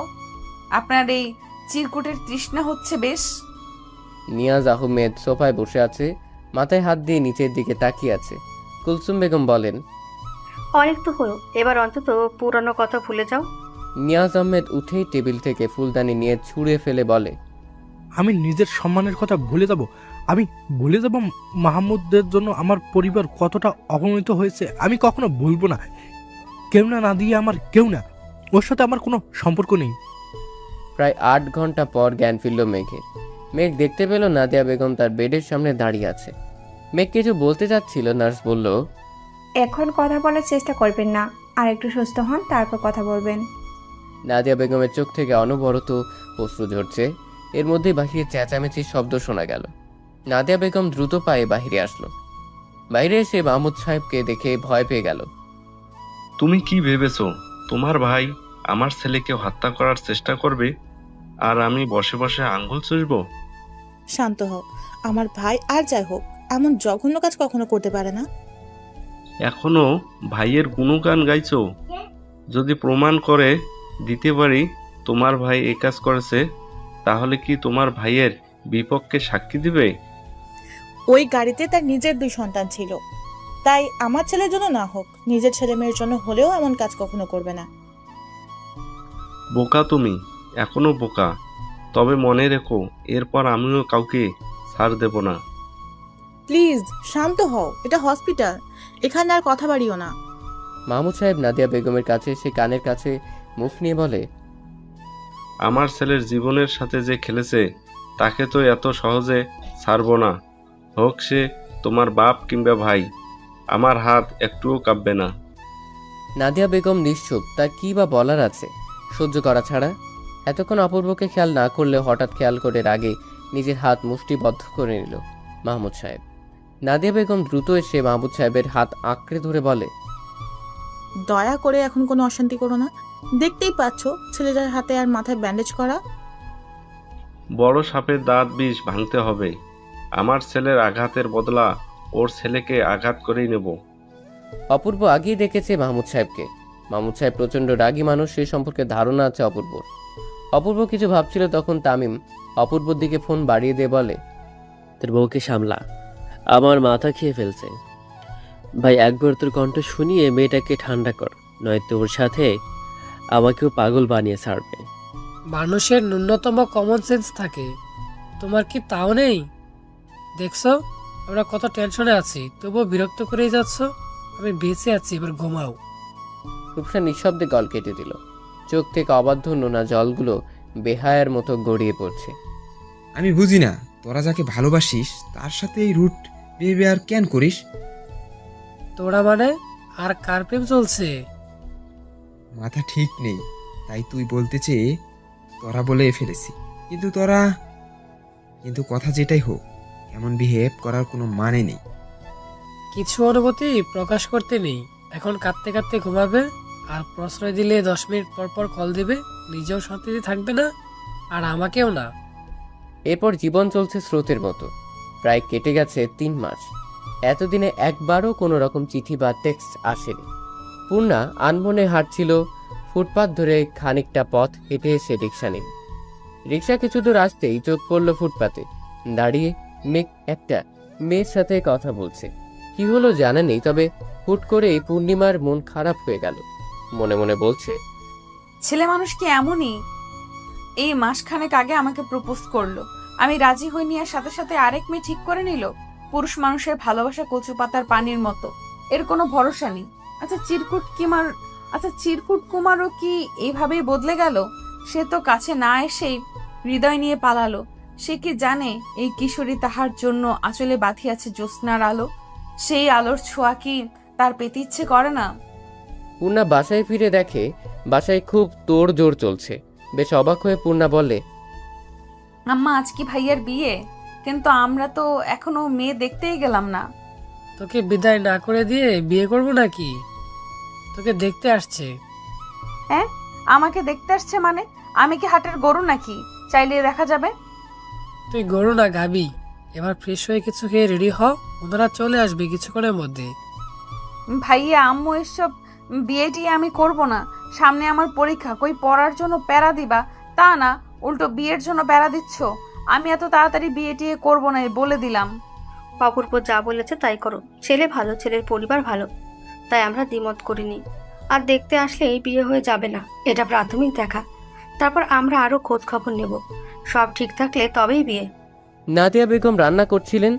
আপনার এই চিরকুটের তৃষ্ণা হচ্ছে বেশ। নিয়াজ আহমেদ সোফায় বসে আছে, মাথায় হাত দিয়ে নিচের দিকে তাকিয়ে আছে। কুলসুম বেগম বলেন, অনেক তো হলো, এবার অন্তত পুরানো কথা ভুলে যাও। নিয়াজ আহমেদ উঠেই টেবিল থেকে ফুলদানি নিয়ে ছুঁড়ে ফেলে বলে, আমি নিজের সম্মানের কথা ভুলে যাব? আমি ভুলে যাব মাহমুদের জন্য আমার পরিবার কতটা অপমানিত হয়েছে? আমি কখনো ভুলবো না। কেউ না, না দিয়ে আমার কেউ না, ওর সাথে আমার কোনো সম্পর্ক নেই। প্রায় 8 ঘন্টা পর জ্ঞান ফিরল মেঘের। মেঘ দেখতে পেল নাদিয়া বেগম তার বেডের সামনে দাঁড়িয়ে আছে। মেঘ কিছু বলতে যাচ্ছিল, নার্স বলল, এখন কথা বলার চেষ্টা করবেন না, আর একটু সুস্থ হন তারপর কথা বলবেন। নাদিয়া বেগমের চোখ থেকে অনবরত অশ্রু ঝরছে। এর মধ্যেই বাহিরে চেঁচামেচির শব্দ শোনা গেল। নাদিয়া বেগম দ্রুত পায়ে বাহিরে আসলো। বাইরে এসে মাহমুদ সাহেবকে দেখে ভয় পেয়ে গেল। তুমি কি ভেবেছো তোমার ভাই আমার ছেলেকে হত্যা করার চেষ্টা করবে আর আমি বসে বসে আঙ্গুল চুষবো? শান্ত হও। আমার ভাই আর যাই হোক এমন জঘন্য কাজ কখনো করতে পারে না। এখনো ভাইয়ের গুণগান গাইছো? যদি প্রমাণ করে দিতে পারি তোমার ভাই এই কাজ করেছে, তাহলে কি তোমার ভাইয়ের বিপক্ষে সাক্ষী দিবে? ওই গাড়িতে তার নিজের 2 সন্তান ছিল, তাই আমার ছেলের জন্য না হোক নিজের ছেলে মেয়ের জন্য হলেও এমন কাজ কখনো করবে না। বোকা তুমি, এখনো বোকা। তবে মনে রেখো, এরপর আমিও কাউকে ছাড় দেব না। প্লিজ শান্ত হও, এটা হসপিটাল, এখানে আর কথা বাড়িও না। মাহমুদ সাহেব নাদিয়া বেগমের কাছে এসে কানের কাছে মুখ নিয়ে বলে, আমার ছেলের জীবনের সাথে যে খেলেছে তাকে তো এত সহজে ছাড়বো না, হোক সে তোমার বাপ কিংবা ভাই। আমার হাত একটুও কাঁপবে না। নাদিয়া বেগম নিশ্চুপ, তার কি বা বলার আছে সহ্য করা ছাড়া। এতক্ষণ অপূর্বকে খেয়াল না করলে হঠাৎ খেয়াল করে রাগে নিজের হাত মুষ্টিবদ্ধ করে নিল মাহমুদ সাহেব। নাদিয়া বেগম দ্রুত এসে মাহমুদ সাহেবের হাত আঁকড়ে ধরে বলে, দয়া করে এখন কোনো অশান্তি করো না। দেখতেই পাচ্ছ ছেলেটার হাতে আর মাথায় ব্যান্ডেজ করা। বড় সাপের দাঁত বিষ ভাঙতে হবে। আমার ছেলের আঘাতের বদলা ওর ছেলেকে আঘাত করেই নেব। অপূর্ব আগেই দেখেছে মাহমুদ সাহেবকে। মাহমুদ সাহেব প্রচণ্ড রাগী মানুষ, সে সম্পর্কে ধারণা আছে অপূর্বর। অপূর্ব কিছু ভাবছিল, তখন তামিম অপূর্বর দিকে ফোন বাড়িয়ে দিয়ে বলে, তোর বউকে সামলা, আমার মাথা খেয়ে ফেলছে। ভাই একবার তোর কণ্ঠ শুনিয়ে মেয়েটাকে ঠান্ডা কর, নয়তো ওর সাথে আমাকেও পাগল বানিয়ে ছাড়বে। মানুষের ন্যূনতম কমন সেন্স থাকে, তোমার কি তাও নেই? দেখছো আমরা কত টেনশনে আছি, তবুও বিরক্ত করেই যাচ্ছ। আমি বেঁচে আছি, এবার ঘুমাও। রূপসা নিঃশব্দে গল কেটে দিল। চোখ থেকে অবাধ্য নোনা জলগুলো বেহায়ার মতো গড়িয়ে পড়ছে। আমি বুঝি না তোরা যাকে ভালোবাসিস তার সাথে এই রুট বিহেভিয়ার কেন করিস? তোরা মানে? আর কার প্রেম চলছে? মাথা ঠিক নেই, তাই তুই বলতে চেয়ে তোরা বলে ফেলেছি। কিন্তু কথা যেটাই হোক, এমন বিহেভ করার কোনো মানে নেই। কিছু অনুভূতি প্রকাশ করতে নেই। এখন কাঁদতে কাঁদতে ঘুমাবে, আর প্রশ্রয় দিলে 10 মিনিট পর পর কল দেবে। নিজেও শান্তিতে থাকবে না, আর আমাকেও না। এরপর জীবন চলছে স্রোতের মতো। প্রায় কেটে গেছে 3 মাস। এতদিনে একবারও কোনো রকম চিঠি বা টেক্সট আসেনি। পূর্ণা আনমনে হাঁটছিল ফুটপাত ধরে। খানিকটা পথ হেঁটে এসে রিক্সা নিল। রিক্সা কিছু দূর আসতেই চোখ পড়ল ফুটপাতে দাঁড়িয়ে একটা মেয়ের সাথে কথা বলছে। কি হলো জানা নেই, তবে হুট করেই পূর্ণিমার মন খারাপ হয়ে গেল। মনে মনে বলছে, ছেলে মানুষ কি এমনই? এই মাসখানেক আগে আমাকে প্রপোজ করলো, আমি রাজি হইনি, আর সাথে সাথে আরেক মেয়ে ঠিক করে নিল। পুরুষ মানুষের ভালোবাসা কচু পাতার পানির মতো, এর কোনো ভরসা নেই। চিরকুট কুমারও কি এইভাবেই বদলে গেল? সে তো কাছে না এসেই হৃদয় নিয়ে পালালো। সে কি জানে এই কিশোরী তাহার জন্য আঁচলে বাঁধিয়াছে জ্যোৎস্নার আলো? সেই আলোর ছোঁয়া কি তার পেতে ইচ্ছে করে না? পূর্ণা বাসায় ফিরে দেখে বাসায় খুব তোড়জোড় চলছে। বেশ অবাক হয়ে পূর্ণা বলে, আম্মা আজ কি ভাইয়ার বিয়ে? কিন্তু আমরা তো এখনো মেয়ে দেখতেই গেলাম না। তোকে বিদায় না করে দিয়ে বিয়ে করবো নাকি? তোকে দেখতে আসছে। হ্যাঁ, আমাকে দেখতে আসছে মানে? আমি কি হাটের গরু নাকি চাইলে দেখা যাবে? তুই গরু না গাবি। এবার ফ্রেশ হয়ে কিছু খেয়ে রেডি হ, ওনারা চলে আসবে কিছুক্ষণের মধ্যে। ভাইয়া আম্মু এসব বিয়েটি আমি করব না। সামনে আমার পরীক্ষা, কই পড়ার জন্য প্যারা দিবা তা না, উল্টো বিয়ের জন্য প্যারা দিচ্ছ। আমি এত তাড়াতাড়ি বিয়েটি করব না, বলে দিলাম। অপূর্ব যা বলেছে তাই করো। ছেলে ভালো, ছেলের পরিবার ভালো, তাই আমরা দ্বিমত করিনি। আর দেখতে আসলেই বিয়ে হয়ে যাবে না, এটা প্রাথমিক দেখা। তারপর আমরা আরো খোঁজ খবর নেব। সব ঠিক থাকলে তবেই বিয়ে। নাদিয়া বেগম রান্না করছিলেন।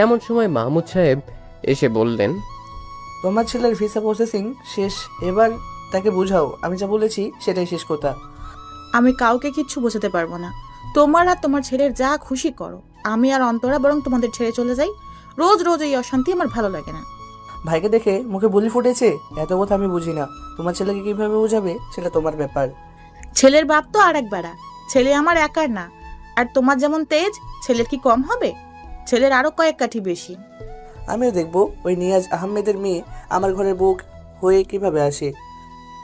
এমন সময় মাহমুদ সাহেব এসে বললেন, তোমার ছেলের ভিসা প্রসেসিং শেষ, এবার তাকে বুঝাও আমি যা বলেছি সেটাই শেষ কথা। আমি কাউকে কিচ্ছু বোঝাতে পারবো না। তোমার আর তোমার ছেলের যা খুশি করো। আমি আর অন্তরা বরং তোমাদের ছেড়ে চলে যাই। রোজ রোজ এই অশান্তি আমার ভালো লাগে না। ভাইকে দেখে মুখে বুলি ফুটেছে, এত কথা আমি বুঝি না। তোমার ছেলেকে কিভাবে বোঝাবে সেটা তোমার ব্যাপার। ছেলের বাপ তো আর এক বেড়া, ছেলে আমার একার না। আর তোমার যেমন তেজ, ছেলের কি কম হবে? ছেলের আরো কয়েক কাঠি বেশি। আমিও দেখবো ওই নিয়াজ আহমেদের মেয়ে আমার ঘরের বউ হয়ে কিভাবে আসে।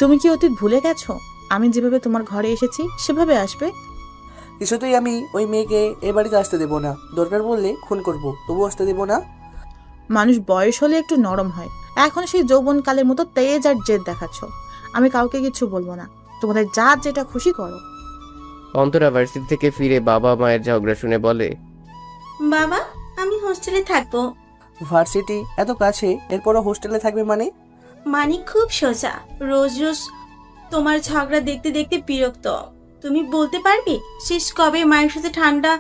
তুমি কি অতীত ভুলে গেছো? আমি যেভাবে তোমার ঘরে এসেছি সেভাবে আসবে। কিছুতেই আমি ওই মেয়েকে এ বাড়িতে আসতে দেবো না। দরকার বললে খুন করবো, তবু আসতে দেবো না। মানুষ বয়স হলে একটু নরম হয়, এখন সেই যৌবনকালের মতো তেজ আর জেদ দেখাচ্ছ। আমি কাউকে কিছু বলবো না, তোমাদের যা যেটা খুশি করো। অন্তরা ভার্সিটি থেকে ফিরে বাবা মায়ের ঝগড়া শুনে বলে, বাবা, আমি হোস্টেলে থাকবো। ভার্সিটি এত কাছে, এরপরও হোস্টেলে থাকবে মানে? মানে খুব সোজা, রোজ রোজ তোমার ঝগড়া দেখতে দেখতে বিরক্ত। তুমি বলতে পারবে শেষ কবে মায়ের সাথে ঠান্ডা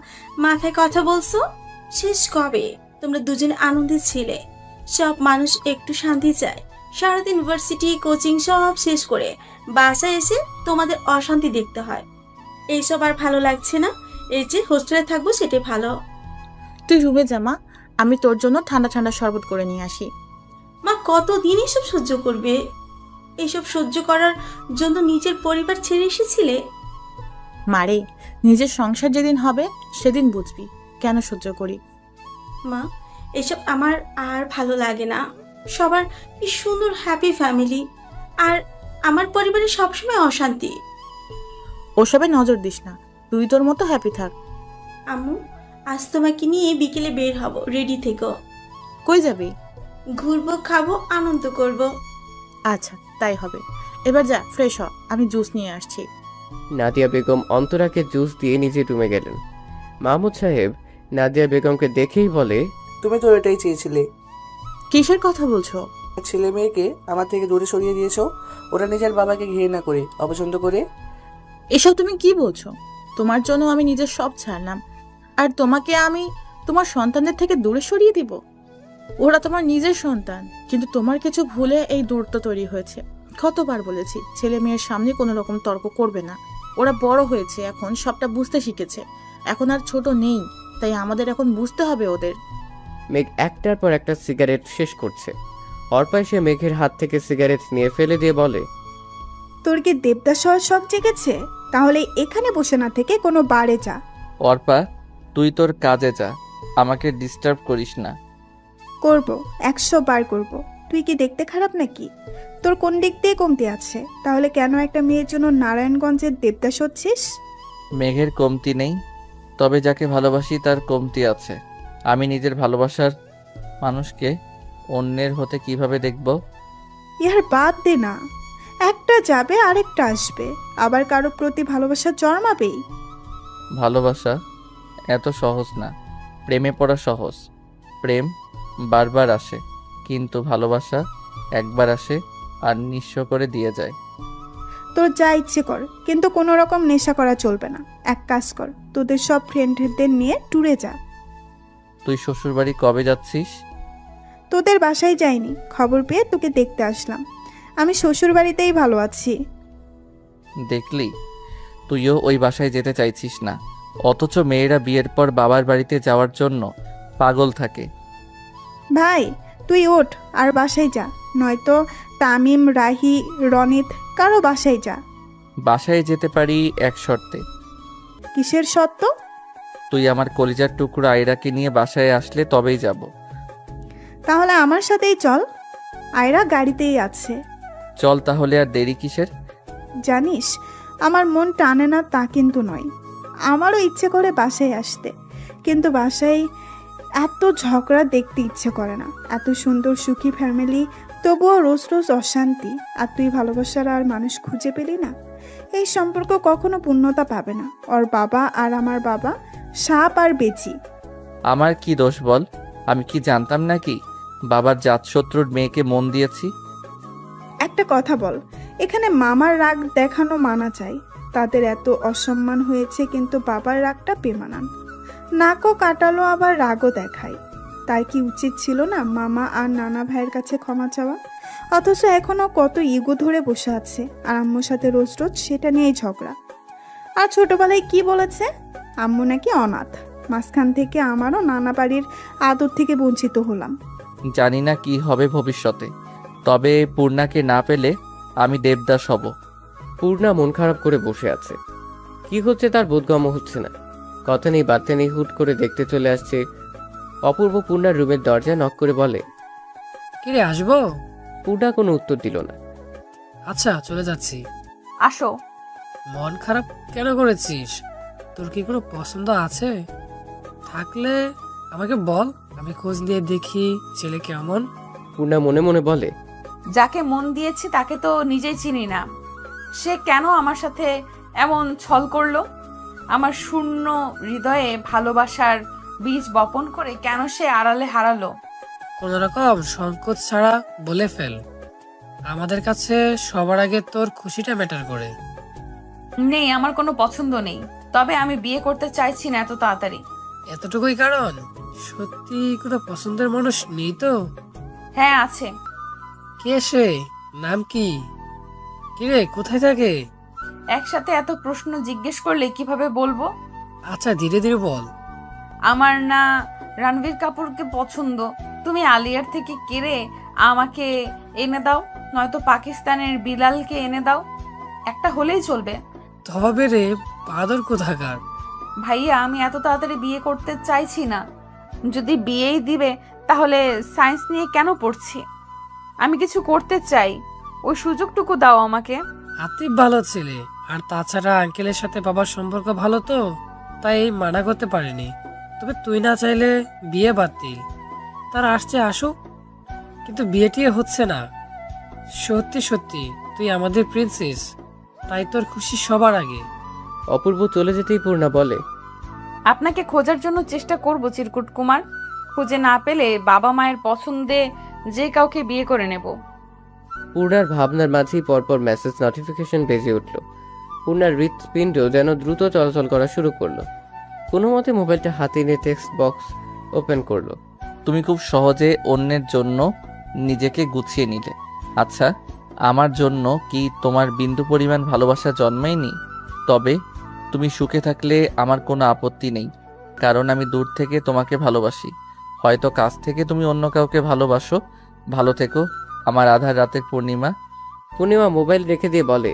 মাথায় কথা বলছো? শেষ কবে তোমরা দুজন আনন্দে ছিলে? সব মানুষ একটু শান্তি চায়। সারাদিন ইউনিভার্সিটি কোচিং সব শেষ করে বাসায় এসে তোমাদের অশান্তি দেখতে হয়। এইসব আর ভালো লাগছে না। এই যে হোস্টেলে থাকবো সেটাই ভালো। তুই রুমে যা মা, আমি তোর জন্য ঠান্ডা ঠান্ডা শরবত করে নিয়ে আসি। মা, কতদিন এসব সহ্য করবে? এসব সহ্য করার জন্য নিজের পরিবার ছেড়ে এসেছিলে? মারে, নিজের সংসার যেদিন হবে সেদিন বুঝবি কেন সহ্য করি। মা, এসব আমার আর ভালো লাগে না। সবার কি সুন্দর হ্যাপি ফ্যামিলি, আর আমার পরিবারে সবসময় অশান্তি। ওসবে নজর দিস না, তুই তোর মতো হ্যাপি থাক। আম্মু, আজ তোমাকে নিয়ে বিকেলে বের হব, রেডি থেকো। কই যাবি? ঘুরবো, খাবো, আনন্দ করব। আচ্ছা তাই হবে, এবার যা ফ্রেশ হ, আমি জুস নিয়ে আসছি। নাদিয়া বেগম অন্তরাকে জুস দিয়ে নিজে রুমে গেলেন। মাহমুদ সাহেব নাদিয়া বেগমকে দেখেই বলে, তুমি তো এটাই চেয়েছিলে। কিসের কথা বলছো? ছেলে মেয়েকে আমার থেকে দূরে সরিয়ে দিয়েছো, ওরা নিজের বাবাকে ঘৃণা করে, অপছন্দ করে। এসব তুমি কি বলছো? তোমার জন্য আমি নিজের সব ছাড়লাম, আর তোমাকে আমি তোমার সন্তানদের থেকে দূরে সরিয়ে দিব? ওরা তোমার নিজের সন্তান, কিন্তু তোমার কিছু ভুলে এই দূরত্ব তৈরি হয়েছে। কতবার বলেছি ছেলে মেয়ের সামনে কোনো রকম তর্ক করবে না। ওরা বড় হয়েছে, এখন সবটা বুঝতে শিখেছে, এখন আর ছোট নেই, তাই আমাদের এখন বুঝতে হবে ওদের। মেঘ একটার পর একটা সিগারেট শেষ করছে। অর্পা এসে মেঘের হাত থেকে সিগারেট নিয়ে ফেলে দিয়ে বলে, তোর কি দেবদাস হওয়ার শখ জেগেছে? তাহলে এখানে বসে না থেকে কোনো বারে যা। অর্পা, তুই তোর কাজে যা, আমাকে ডিস্টার্ব করিস না। করব, 100 বার করব। তুই কি দেখতে খারাপ নাকি? তোর কোন দিক দিয়ে কমতি আছে? তাহলে কেন একটা মেয়ের জন্য নারায়ণগঞ্জের দেবদাস হচ্ছিস? মেঘের কমতি নেই, তবে যাকে ভালোবাসি তার কমতি আছে। আমি নিজের ভালোবাসার মানুষকে অন্যের হতে কিভাবে দেখব? ইয়ার বাদ দে না, একটা যাবে আরেকটা আসবে, আবার কারো প্রতি ভালোবাসা জন্মাবেই। ভালোবাসা এত সহজ না, প্রেমে পড়া সহজ। প্রেম বারবার আসে, কিন্তু ভালোবাসা একবার আসে আর নিঃস্ব করে দিয়ে যায়। তোর যা ইচ্ছে কর, কিন্তু কোনো রকম নেশা করা চলবে না। এক কাজ কর, তোদের সব ফ্রেন্ডদের নিয়ে ট্যুরে যা। তুই শ্বশুরবাড়ি কবে যাচ্ছিস? তোদের বাসায় যাইনি, খবর পেয়ে তোকে দেখতে আসলাম। আমি শ্বশুর বাড়িতেই ভালো আছি। দেখলি, তুইও ওই বাসায় যেতে চাইছিস না, অথচ মেয়েরা বিয়ের পর বাবার বাড়িতে যাওয়ার জন্য পাগল থাকে। ভাই, তুই ওঠ আর বাসায় যা, নয়তো তামিম, রাহি, রনিত কারো বাসায় যা। বাসায় যেতে পারি এক শর্তে। কিসের শর্ত? তুই আমার কলিজার টুকরো আয়রাকে নিয়ে বাসায় আসলে তবেই যাব। তাহলে আমার সাথেই চল, আয়রা গাড়িতেই আছে। চল তাহলে, আর দেরি কিসের? জানিস, আমার মন টানে না তা কিন্তু নয়, আমারও ইচ্ছে করে বাসায় আসতে, কিন্তু বাসায় এত ঝগড়া দেখতে ইচ্ছে করে না। এত সুন্দর সুখী ফ্যামিলি, তবুও রোজ রোজ অশান্তি। আর তুই ভালোবাসার আর মানুষ খুঁজে পেলি না। এই সম্পর্ক কখনো পূর্ণতা পাবে না। ওর বাবা আর আমার বাবা সাপ আর বেচি। আমার কি দোষ বল? আমি কি জানতাম নাকি বাবার জাতশত্রুর মেয়েকে মন দিয়েছি? একটা কথা বল, এখানে মামার রাগ দেখানো মানা চাই। তাদের এত অসম্মান হয়েছে, কিন্তু বাবার রাগটা বেমানান। নাকও কাটালো, আবার রাগও দেখায়। তার কি উচিত ছিল না মামা আর নানা ভাইয়ের কাছে ক্ষমা চাওয়া? অথচ এখনো কত ইগো ধরে বসে আছে, আর আম্মুর সাথে রোজ রোজ সেটা নিয়েই ঝগড়া। আর ছোটবেলায় কি বলেছে, আম্মু নাকি অনাথ। মাঝখান থেকে আমারও নানা বাড়ির আদর থেকে বঞ্চিত হলাম। জানি না কি হবে ভবিষ্যতে, তবে পূর্ণাকে না পেলে আমি দেবদাস হব। পূর্ণা মন খারাপ করে বসে আছে। কি হচ্ছে তার বোধগম্য হচ্ছে না। কথা নেই বার্তা নেই, হুট করে দেখতে চলে আসছে অপূর্ব পূর্ণার রুমের দরজায় নক করে বলে, কিরে আসবো? পূর্ণা কোনো উত্তর দিল না। আচ্ছা চলে যাচ্ছি। আসো। মন খারাপ কেন করেছিস? তোর কি কোনো পছন্দ আছে? থাকলে আমাকে বল, আমি খোঁজ নিয়ে দেখি ছেলে কেমন। পূর্ণা মনে মনে বলে, যাকে মন দিয়েছি তাকে তো নিজেই চিনি না। সে কেন আমার সাথে এমন ছল করলো? আমার শূন্য হৃদয়ে ভালোবাসার বীজ বপন করে কেন সে আড়ালে হারালো? কোন রকম সংকোচ ছাড়া বলে ফেল। আমাদের কাছে সবার আগে তোর খুশিটা ম্যাটার করে। নেই, আমার কোনো পছন্দ নেই। তবে আমি বিয়ে করতে চাইছি না এত তাড়াতাড়ি। এতটুকুই কারণ? সত্যি কোনো পছন্দের মানুষ নেই তো? হ্যাঁ আছে। কে সে? নাম কি? কিরে কোথায় থাকে? একসাথে এত প্রশ্ন জিজ্ঞেস করলে কিভাবে বলবো? আচ্ছা ধীরে ধীরে বল। আমার না রণবীর কাপুরকে পছন্দ। তুমি আলিয়ার থেকে কেড়ে আমাকে এনে দাও, নয়তো পাকিস্তানের বিলালকে এনে দাও। একটা হলেই চলবে। তবে রে বাদর কোথাকার। ভাইয়া আমি এত তাড়াতাড়ি বিয়ে করতে চাইছি না। যদি বিয়েই দিবে তাহলে সায়েন্স নিয়ে কেন পড়ছি? আমি কিছু করতে চাই, ওই সুযোগটুকু দাও আমাকে। আতিফ ভালো ছেলে, আর তাছাড়া আঙ্কেলের সাথে বাবার সম্পর্ক ভালো তো, তাই মানা করতে পারিনি। তবে তুই না চাইলে বিয়ে বাতিল। তারা আসছে আসুক, কিন্তু বিয়েটি হচ্ছে না। সত্যি সত্যি তুই আমাদের প্রিন্সেস, তাই তোর খুশি সবার আগে। অপূর্ব চলে যেতেই পূর্ণা বলে, আপনাকে খোঁজার জন্য চেষ্টা করব চিরকুট কুমার। খুঁজে না পেলে বাবা মায়ের পছন্দে যে কাউকে বিয়ে করে নেব। পূর্ণার ভাবনার মাঝেই পরপর মেসেজ নোটিফিকেশন বেজে উঠল। পূর্ণার হৃৎপিণ্ড যেন দ্রুত চলাচল করা শুরু করলো। কোনো মতে মোবাইলটা হাতে নিয়ে টেক্সট বক্স ওপেন করলো। তুমি খুব সহজে অন্যের জন্য নিজেকে গুছিয়ে নিলে। আচ্ছা, আমার জন্য কি তোমার বিন্দু পরিমাণ ভালোবাসা জন্মেনি? তবে তুমি সুখে থাকলে আমার কোনো আপত্তি নেই, কারণ আমি দূর থেকে তোমাকে ভালোবাসি। হয়তো কাছ থেকে তুমি অন্য কাউকে ভালোবাসো। ভালো থেকো আমার আধার রাতের পূর্ণিমা। পূর্ণিমা মোবাইল রেখে দিয়ে বলে,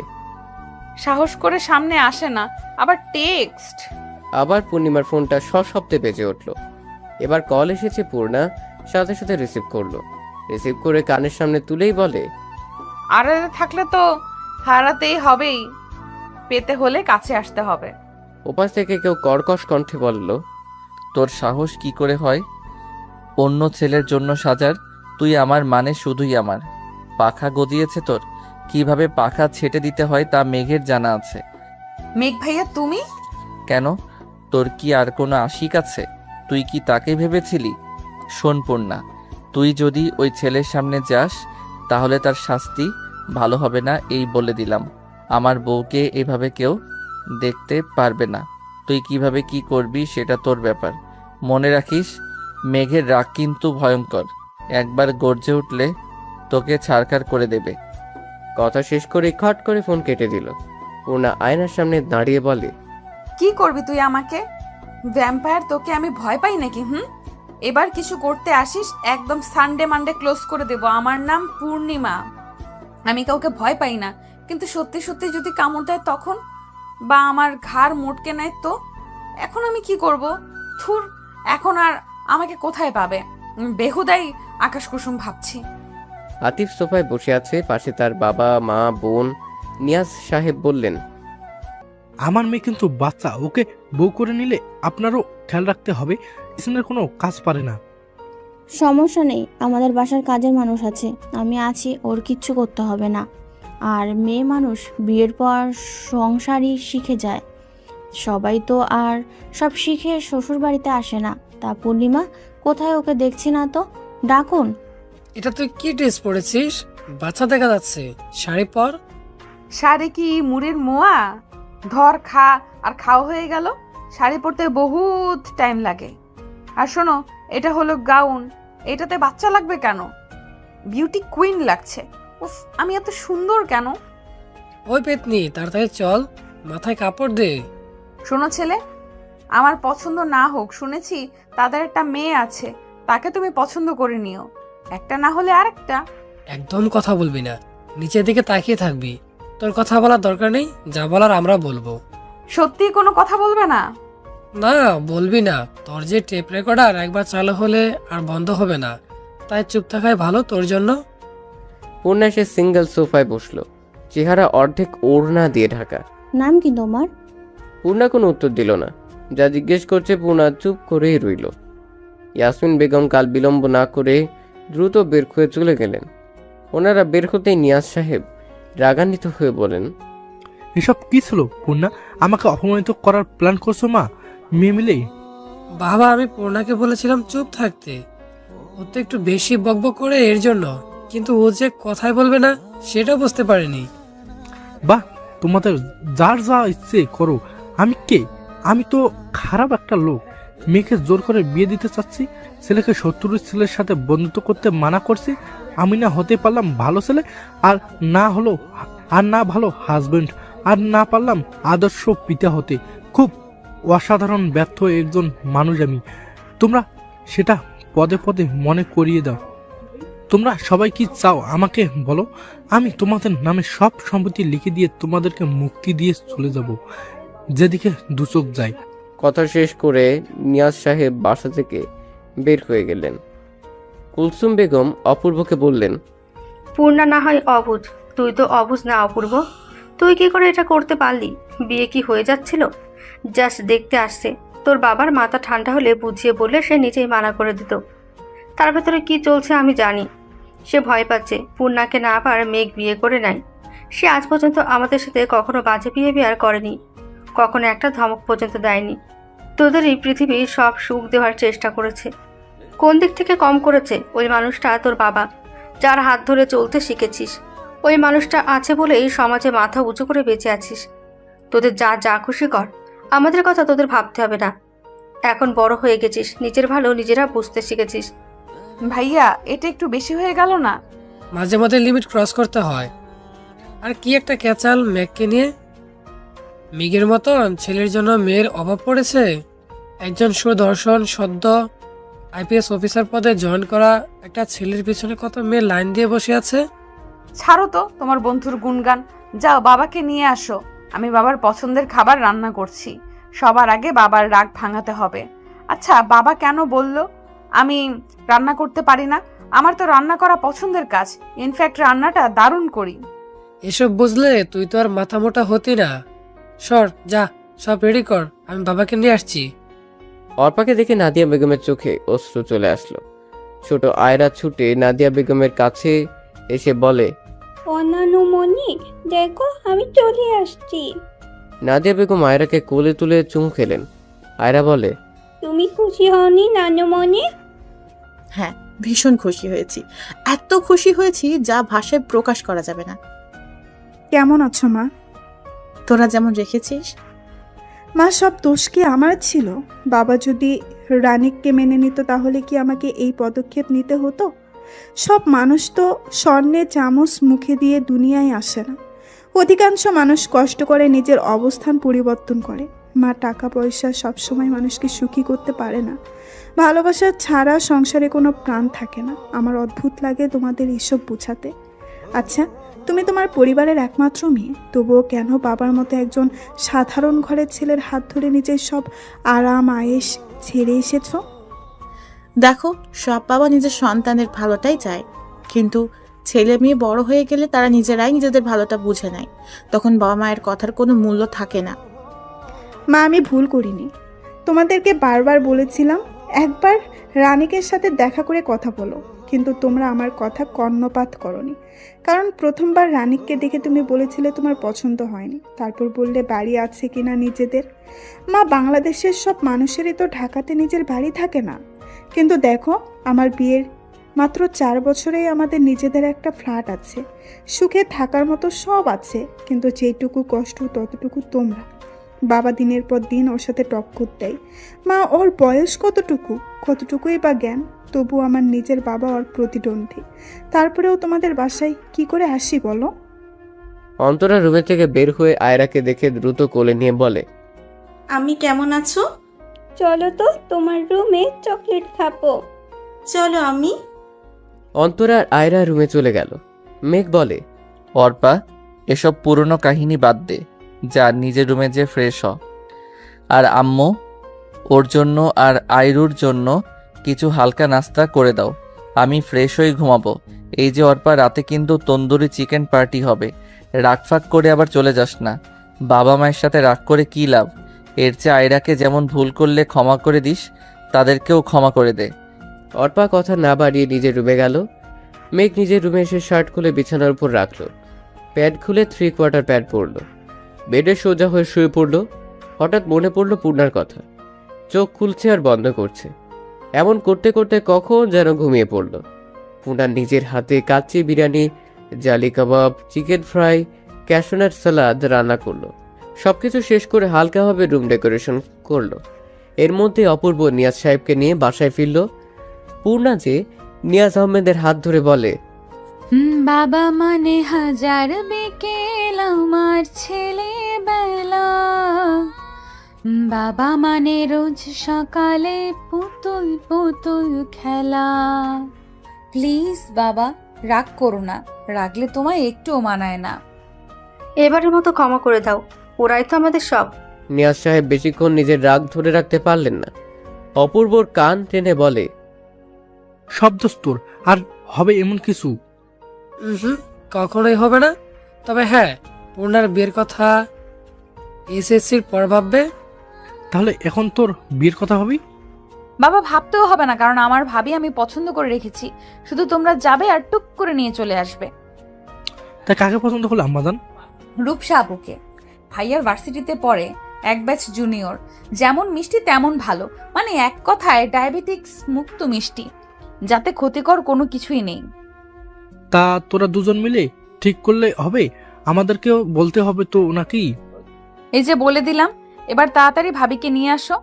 সাহস করে সামনে আসে না, আবার টেক্সট। আবার পূর্ণিমার ফোনটা সশব্দে বেজে উঠল। এবার কল এসেছে। পূর্ণা সাথে সাথে রিসিভ করলো। রিসিভ করে কানের সামনে তুলেই বলে, আড়ালে থাকলে তো হারাতেই হবেই, পেতে হলে কাছে আসতে হবে। ওপাশ থেকে কেউ কর্কশ কণ্ঠে বলল, তোর সাহস কি করে হয় অন্য ছেলের জন্য সাজার? তুই আমার মানে শুধুই আমার। পাখা গজিয়েছে তোর? কিভাবে পাখা ছেটে দিতে হয় তা মেঘের জানা আছে। মেঘ ভাইয়া তুমি? কেন, তোর কি আর কোনো আশিক আছে? তুই কি তাকে ভেবেছিলি? শোন পূর্ণা, তুই যদি ওই ছেলের সামনে যাস তাহলে তার শাস্তি ভালো হবে না, এই বলে দিলাম। আমার বউকে এভাবে কেউ দেখতে পারবে না। তুই কিভাবে কি করবি সেটা তোর ব্যাপার। মনে রাখিস, মেঘের রাগ কিন্তু ভয়ঙ্কর। একবার গর্জে উঠলে তোকে ছাড়খাড় করে দেবে। কথা শেষ করে খট করে ফোন কেটে দিল। পূর্ণা আয়নার সামনে দাঁড়িয়ে বলে, কি করবি তুই আমাকে? ভ্যাম্পায়ার তোকে আমি ভয় পাই নাকি? এবার কিছু করতে আসিস একদম সানডে মানডে ক্লোজ করে দেব। আমার নাম পূর্ণিমা, আমি কাউকে ভয় পাই না। কিন্তু সত্যি সত্যি যদি কামড় দেয় তখন, বা আমার ঘাড় মোটকে নেয় তো? এখন আমি কি করব? থুর, এখন আর আমাকে কোথায় পাবে? বেহুদাই আকাশ কুসুম ভাবছি। আতিফ সোফায় বসে আছে, পাশে তার বাবা মা বোন। নিয়াজ সাহেব বললেন, আমার মেয়ে কিন্তু বাচ্চা, ওকে বউ করে নিলে আপনারও খেয়াল রাখতে হবে। ইসনের কোনো কাজ পারে না। সমস্যা নেই, আমাদের বাসার কাজের মানুষ আছে, আমি আছি, ওর কিচ্ছু করতে হবে না। আর মেয়ে মানুষ বিয়ের পর সংসারই শিখে যায়। সবাই তো আর সব শিখে শ্বশুর বাড়িতে আসে না। তা পূর্ণিমা কোথায়? ওকে দেখছি না তো, ডাকুন। এটা তুই কি ড্রেস পরেছিস? বাচ্চা দেখা যাচ্ছে। শাড়ি পর। শাড়ি কি মুড়ির মোয়া? ধর খা, আর খাওয়া হয়ে গেল। শাড়ি পরতে বহুত টাইম লাগে। আর শোনো, এটা হলো গাউন, এটাতে বাচ্চা লাগবে কেন? বিউটি কুইন লাগছে। উফ, আমি এত সুন্দর কেন? ওই পেতনি তাড়াতাড়ি চল, মাথায় কাপড় দে। শোনো ছেলে, আমার পছন্দ না হোক, শুনেছি তাদের একটা মেয়ে আছে, তাকে তুমি পছন্দ করে নিও। একটা না হলে আরেকটা। একদম কথা বলবি না, নিচের দিকে তাকিয়ে থাকবি। তোর কথা বলার দরকার নেই, যা বলার আমরা বলবো। সত্যি কোনো কথা বলবে না? না, বলবি না। তোর যে টেপ রেকর্ডার একবার চালু হলে আর বন্ধ হবে না, তাই চুপ থাকাই ভালো তোর জন্য। পূর্ণা সে সিঙ্গেল সোফায় বসলো, চেহারা অর্ধেক ওড়না দিয়ে ঢাকা। নাম কি তোমার? পূর্ণা কোনো উত্তর দিল না। যা জিজ্ঞেস করছে পূর্ণা চুপ করেই রইল। ইয়াসমিন বেগম কাল বিলম্ব না করে দ্রুত বের হয়ে চলে গেলেন। ওনারা বের হতেই নিয়াজ সাহেব রাগান্বিত হয়ে বলেন, এসব কি ছিল পূর্ণা? আমাকে অপমানিত করার প্ল্যান করছো মা, মেয়ে মিলেই? বাবা, আমি পূর্ণাকে বলেছিলাম চুপ থাকতে। ও তো একটু বেশি বকবক করে এর জন্য, কিন্তু ও যে কথাই বলবে না সেটা বুঝতে পারিনি। বাহ, তোমাদের যার যা ইচ্ছে করো। আমি কে? আমি তো খারাপ একটা লোক। মেয়েকে জোর করে বিয়ে দিতে চাচ্ছি, ছেলেকে শত্রুর ছেলের সাথে বন্ধুত্ব করতে মানা করছি। আমি না হতে পারলাম ভালো ছেলে, আর না ভালো হাজবেন্ড, আর না পারলাম আদর্শ পিতা হতে। খুব অসাধারণ ব্যর্থ একজন মানুষ আমি। তোমরা সেটা পদে পদে মনে করিয়ে দাও। তোমরা সবাই কি চাও আমাকে বলো? আমি তোমাদের নামে সব সম্পত্তি লিখে দিয়ে তোমাদেরকে মুক্তি দিয়ে চলে যাব, যেদিকে দুচোখ যায়। কথা শেষ করে নিয়াজ সাহেব বাসা থেকে বের হয়ে গেলেন। কুলসুম বেগম অপূর্বকে বললেন, পূর্ণা না হয় অবুঝ, তুই তো অবুঝ না অপূর্ব। তুই কি করে এটা করতে পারলি? বিয়ে কি হয়ে যাচ্ছিল? জাস্ট দেখতে আসছে। তোর বাবার মাথা ঠান্ডা হলে বুঝিয়ে বললে সে নিজেই মানা করে দিত। তার ভেতরে কি চলছে আমি জানি। সে ভয় পাচ্ছে পূর্ণাকে না পার মেঘ বিয়ে করে নেয়। সে আজ পর্যন্ত আমাদের সাথে কখনো বাজে বিহেভিয়ার করেনি, কখনো একটা ধমক পর্যন্ত দেয়নি। তোদেরই পৃথিবীর সব সুখ দেওয়ার চেষ্টা করেছে। কোন দিক থেকে কম করেছে? ওই মানুষটা তোর বাবা, যার হাত ধরে চলতে শিখেছিস। ওই মানুষটা আছে বলেই সমাজে মাথা উঁচু করে বেঁচে আছিস। তোদের যা যা খুশি কর, আমাদের কথা তোদের ভাবতে হবে না। এখন বড় হয়ে গেছিস, নিজের ভালো নিজেরা বুঝতে শিখেছিস। ভাইয়া, এটা একটু বেশি হয়ে গেল না? মাঝে মাঝে লিমিট ক্রস করতে হয়। আর কি একটা ক্যাচাল মেঘকে নিয়ে। মেঘের মতন ছেলের জন্য মেয়ের অভাব পড়েছে। একজন সুদর্শন সদ্য আইপিএস অফিসার পদে জয়েন করা একটা ছেলের পিছনে কত মেয়ে লাইন দিয়ে বসে আছে। ছাড়ো তো তোমার বন্ধুর গুণগান। যাও বাবাকে নিয়ে আসো, আমি বাবার পছন্দের খাবার রান্না করছি। সবার আগে বাবার রাগ ভাঙাতে হবে। আচ্ছা, বাবা কেন বলল আমি রান্না করতে পারি না? আমার তো রান্না করা পছন্দের কাজ। ইনফ্যাক্ট রান্নাটা দারুণ করি। এসব বুঝলে তুই তো আর মাথা মোটা হতি না। সর, যা, সব রেডি কর, আমি বাবাকে নিয়ে আসছি। অর্পাকে দেখে নাদিয়া বেগমের চোখে অশ্রু চলে আসলো। ছোট আয়রা ছুটে নাদিয়া বেগমের কাছে এসে বলে, অনানুমনি, দেখো আমি চলে আসছি। নাদিয়া বেগম আয়রাকে কোলে তুলে চুমু খেলেন। আয়রা বলে, তুমি খুশি হওনি নানুমনি? হ্যাঁ, ভীষণ খুশি হয়েছি। এত খুশি হয়েছি যা ভাষায় প্রকাশ করা যাবে না। কেমন আছো মা? তোরা যেমন রেখেছিস। মা, সব দোষ কি আমার ছিল? বাবা যদি রানিককে মেনে নিত তাহলে কি আমাকে এই পদক্ষেপ নিতে হতো? সব মানুষ তো স্বর্ণের চামচ মুখে দিয়ে দুনিয়ায় আসে না। অধিকাংশ মানুষ কষ্ট করে নিজের অবস্থান পরিবর্তন করে। মা, টাকা পয়সা সবসময় মানুষকে সুখী করতে পারে না। ভালোবাসা ছাড়া সংসারে কোনো প্রাণ থাকে না। আমার অদ্ভুত লাগে তোমাদের এসব বোঝাতে। আচ্ছা, তুমি তোমার পরিবারের একমাত্র মেয়ে, তবুও কেন বাবার মতো একজন সাধারণ ঘরের ছেলের হাত ধরে নিজের সব আরাম আয়েশ ছেড়ে এসেছো? দেখো, সব বাবা নিজের সন্তানের ভালোটাই চায়, কিন্তু ছেলে মেয়ে বড় হয়ে গেলে তারা নিজেরাই নিজেদের ভালোটা বুঝে নেয়। তখন বাবা মায়ের কথার কোনো মূল্য থাকে না। মা, আমি ভুল করিনি। তোমাদেরকে বারবার বলেছিলাম একবার রানিকের সাথে দেখা করে কথা বলো, কিন্তু তোমরা আমার কথা কর্ণপাত করনি। কারণ প্রথমবার রানিককে দেখে তুমি বলেছিলে তোমার পছন্দ হয়নি, তারপর বললে বাড়ি আছে কিনা নিজেদের। মা, বাংলাদেশের সব মানুষেরই তো ঢাকাতে নিজের বাড়ি থাকে না। কিন্তু দেখো, আমার বিয়ের মাত্র 4 বছরেই আমাদের নিজেদের একটা ফ্ল্যাট আছে, সুখে থাকার মতো সব আছে। কিন্তু যেটুকু কষ্ট ততটুকু তোমরা। বাবা দিনের পর দিন ওর সাথে টক্কর দেয়। মা, ওর বয়স কতটুকুই বা জ্ঞান, তবু আমার নিজের বাবা ওর প্রতিদ্বন্দ্বী। তারপরেও তোমাদের বাসায় কি করে আসি বলো? অন্তরা রুমে থেকে বের হয়ে আয়রাকে দেখে দ্রুত কোলে নিয়ে বলে, আমি কেমন আছো? চলো তো তোমার রুমে চকলেট খাবো। চলো আমি। অন্তরা আর আয়রা রুমে চলে গেল। মেঘ বলে, অর্পা, এসব পুরনো কাহিনী বাদ দে, যা নিজের রুমে যে ফ্রেশ হ। আর আম্মু, ওর জন্য আর আইরুর জন্য কিছু হালকা নাস্তা করে দাও। আমি ফ্রেশ হয়ে ঘুমাবো। এই যে অর্পা, রাতে কিন্তু তন্দুরি চিকেন পার্টি হবে। রাগফাগ করে আবার চলে যাস না। বাবা মায়ের সাথে রাগ করে কী লাভ? এর চেয়ে আয়রাকে যেমন ভুল করলে ক্ষমা করে দিস, তাদেরকেও ক্ষমা করে দে। অর্পা কথা না বাড়িয়ে নিজের রুমে গেল। মেঘ নিজের রুমে এসে শার্ট খুলে বিছানার উপর রাখলো। প্যাড খুলে 3/4 প্যাড পরলো। বেডে সোজা হয়ে শুয়ে পড়লো। হঠাৎ মনে পড়লো পূর্ণার কথা। চোখ খুলছে আর বন্ধ করছে। এমন করতে করতে কখন যেন ঘুমিয়ে পড়ল। পূর্ণার নিজের হাতে কাচ্চি বিরিয়ানি, জালি কাবাব, চিকেন ফ্রাই, ক্যাশনাট সালাদ রান্না করলো। সবকিছু শেষ করে হালকাভাবে রুম ডেকোরেশন করলো। এর মধ্যে অপূর্ব নিয়াজ সাহেবকে নিয়ে বাসায় ফিরল। পূর্ণা যে নিয়াজ আহমেদের হাত ধরে বলে, বাবা মানে হাজার বিকেল আমার ছেলেবেলা, বাবা মানে রোজ সকালে পুতুল পুতুল খেলা। প্লিজ বাবা, রাগ করো না। রাগলে তোমায় একটুও মানায় না। এবারের মতো ক্ষমা করে দাও, ওরাই তো আমাদের সব। নিয়াজ সাহেব বেশিক্ষণ নিজের রাগ ধরে রাখতে পারলেন না। অপূর্বর কান টেনে বলে, সব দোষ তোর, আর হবে এমন কিছু? কখনোই হবে না। তবে হ্যাঁ, পূর্ণার বিয়ের কথা এসএসসির পর ভাববে। তাহলে এখন তোর বিয়ের কথা হবি? বাবা, ভাবতেও হবে না, কারণ আমার ভাবি আমি পছন্দ করে রেখেছি। শুধু তোমরা যাবে আর টুক করে নিয়ে চলে আসবে। তা কাকে পছন্দ হলো আম্মাজান? রূপসা আপুকে। ভাইয়ার ভার্সিটিতে পড়ে, এক ব্যাচ জুনিয়র। যেমন মিষ্টি তেমন ভালো, মানে এক কথায় ডায়াবেটিক্স মুক্ত মিষ্টি, যাতে ক্ষতিকর কোনো কিছুই নেই। তা তোরা দুজন মিলে ঠিক করলে হবে? আমাদেরকেও বলতে হবে তো নাকি? এই যে বলে দিলাম, এবার তাড়াতাড়ি ভাবিকে নিয়ে আসো।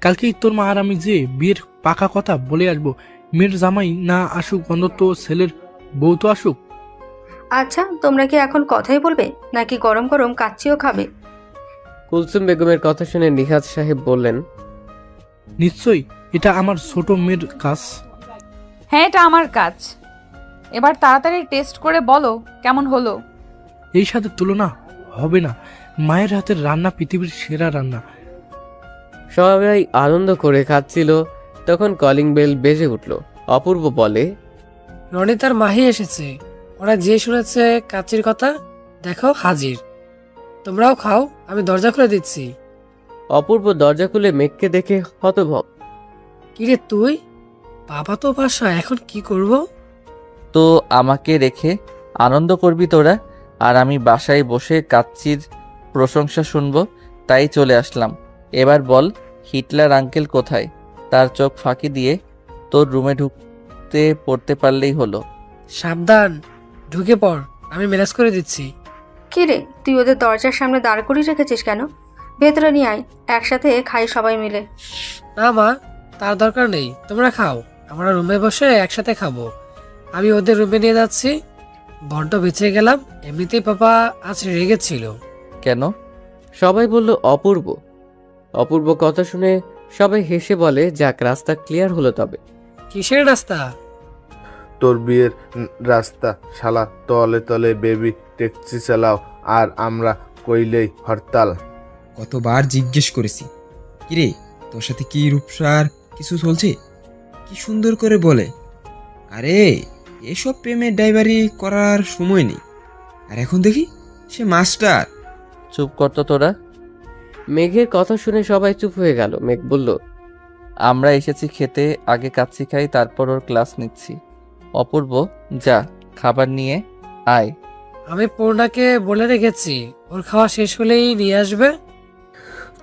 কালকেই তোর মা আর আমি যে বিয়ের পাকা কথা বলে আসবো। মেয়ের জামাই না আসুক, অন্তত ছেলের বউ তো আসুক। আচ্ছা, তোমরা কি এখন কথাই বলবে নাকি গরম গরম কাচ্চিও খাবে? কুলসুম বেগমের কথা শুনে নিহাজ সাহেব বললেন, নিশ্চয়ই এটা আমার ছোট মেয়ের কাজ। হ্যাঁ, এটা আমার কাজ। এবার তাড়াতাড়ি টেস্ট করে বলো কেমন হলো। এই সাথে তুলনা হবে না। মায়ের হাতের রান্না পৃথিবীর সেরা রান্না। সবাই আনন্দ করে খাচ্ছিল। তখন কলিং বেল বেজে উঠল। অপূর্ব বলে, রনিতার মাহি এসেছে। ওরা যে শুনেছে কাচ্চির কথা, দেখো হাজির। তোমরাও খাও, আমি দরজা খুলে দিচ্ছি। অপূর্ব দরজা খুলে মেঘকে দেখে হতভম্ব। কিরে তুই? বাবা তো বাসা, এখন কি করব? তো আমাকে রেখে আনন্দ করবি তোরা, আর আমি বাসায় বসে কাচ্চির প্রশংসা শুনবো, তাই চলে আসলাম। এবার বল, হিটলার আঙ্কেল কোথায়? তার চোখ ফাঁকি দিয়ে তোর রুমে ঢুকতে পড়তে পারলেই হলো। সাবধান, ঢুকে পড়, আমি ম্যানেজ করে দিচ্ছি। কি রে, তুই ওদের দরজার সামনে দাঁড় করিয়ে রেখেছিস কেন? ভেতরে নিয়ে আয়, একসাথে খাই সবাই মিলে। না মা, তার দরকার নেই, তোমরা খাও। আমরা রুমে বসে একসাথে খাবো। আমি ওদের রুমে নিয়ে যাচ্ছি। বড্ড বেঁচে গেলাম। এমনিতেই পাপা আজ রেগেছিল। কেন? সবাই বলল অপূর্ব। অপূর্ব কথা শুনে সবাই হেসে বলে, যাক, রাস্তা ক্লিয়ার হলো। তবে কিসের রাস্তা? তোর বিয়ের রাস্তা। শালা তলে তলে বেবি ট্যাক্সি চালাও, আর আমরা কইলেই হরতাল। কতবার জিজ্ঞেস করেছি, কিরে তোর সাথে কি রূপসার কিছু চলছে? কি সুন্দর করে বলে, আরে এসব প্রেমের ড্রাইভারি করার সময় নেই। আর এখন দেখি সে মাস্টার। চুপ করতো তোরা। মেঘের কথা শুনে সবাই চুপ হয়ে গেল। মেঘ বলল, আমরা এসেছি খেতে, আগে কাচ্চি খাই, তারপর ওর ক্লাস নিচ্ছি। অপূর্ব, যা খাবার নিয়ে আয়। আমি পূর্ণাকে বলে রেখেছি, ওর খাওয়া শেষ হলেই নিয়ে আসবে।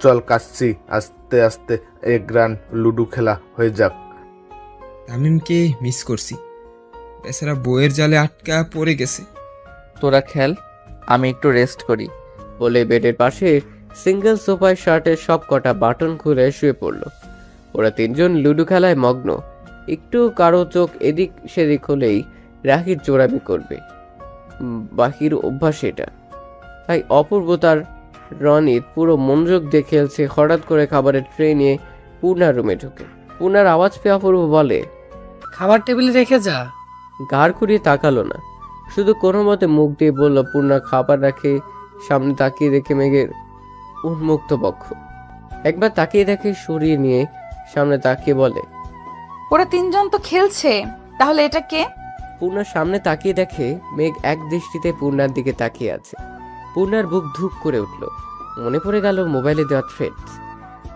চল কাচ্চি, আস্তে আস্তে এক রান লুডো খেলা হয়ে যাক। তামিমকে মিস করছি, বেচারা বইয়ের জালে আটকা পড়ে গেছে। তোরা খেল, আমি একটু রেস্ট করি। বলে বেডের পাশে সিঙ্গেল সোফায় শার্টের সব কটা বাটন খুলে শুয়ে পড়ল। ওরা তিনজন লুডো খেলায় মগ্ন। একটু কারো চোখ এদিক সেদিক হলেই রাখির চোরামি করবে। বাকির অভ্যাস এটা। তাই অপূর্ব তার রনির পুরো মনোযোগ দিয়ে খেলছে। হঠাৎ করে খাবারের ট্রে নিয়ে পূর্ণার রুমে ঢুকে। পূর্ণার আওয়াজ পেয়ে অপূর্ব বলে, খাবার টেবিলে রেখে যা। ঘাড় ঘুরিয়ে তাকালো না, শুধু কোনো মতে মুখ দিয়ে বলল, পূর্ণা খাবার রাখে সামনে তাকিয়ে দেখে মেঘের উন্মুক্ত বক্ষ। একবার তাকিয়ে দেখে সরিয়ে নিয়ে সামনে তাকিয়ে বলে, ওরা তিনজন তো খেলছে, তাহলে এটা কে? পূর্ণার সামনে তাকিয়ে দেখে মেঘ এক দৃষ্টিতে পূর্ণার দিকে তাকিয়ে আছে। পূর্ণার বুক ধুপ করে উঠল। মনে পড়ে গেল মোবাইলে দেওয়া থ্রেডস।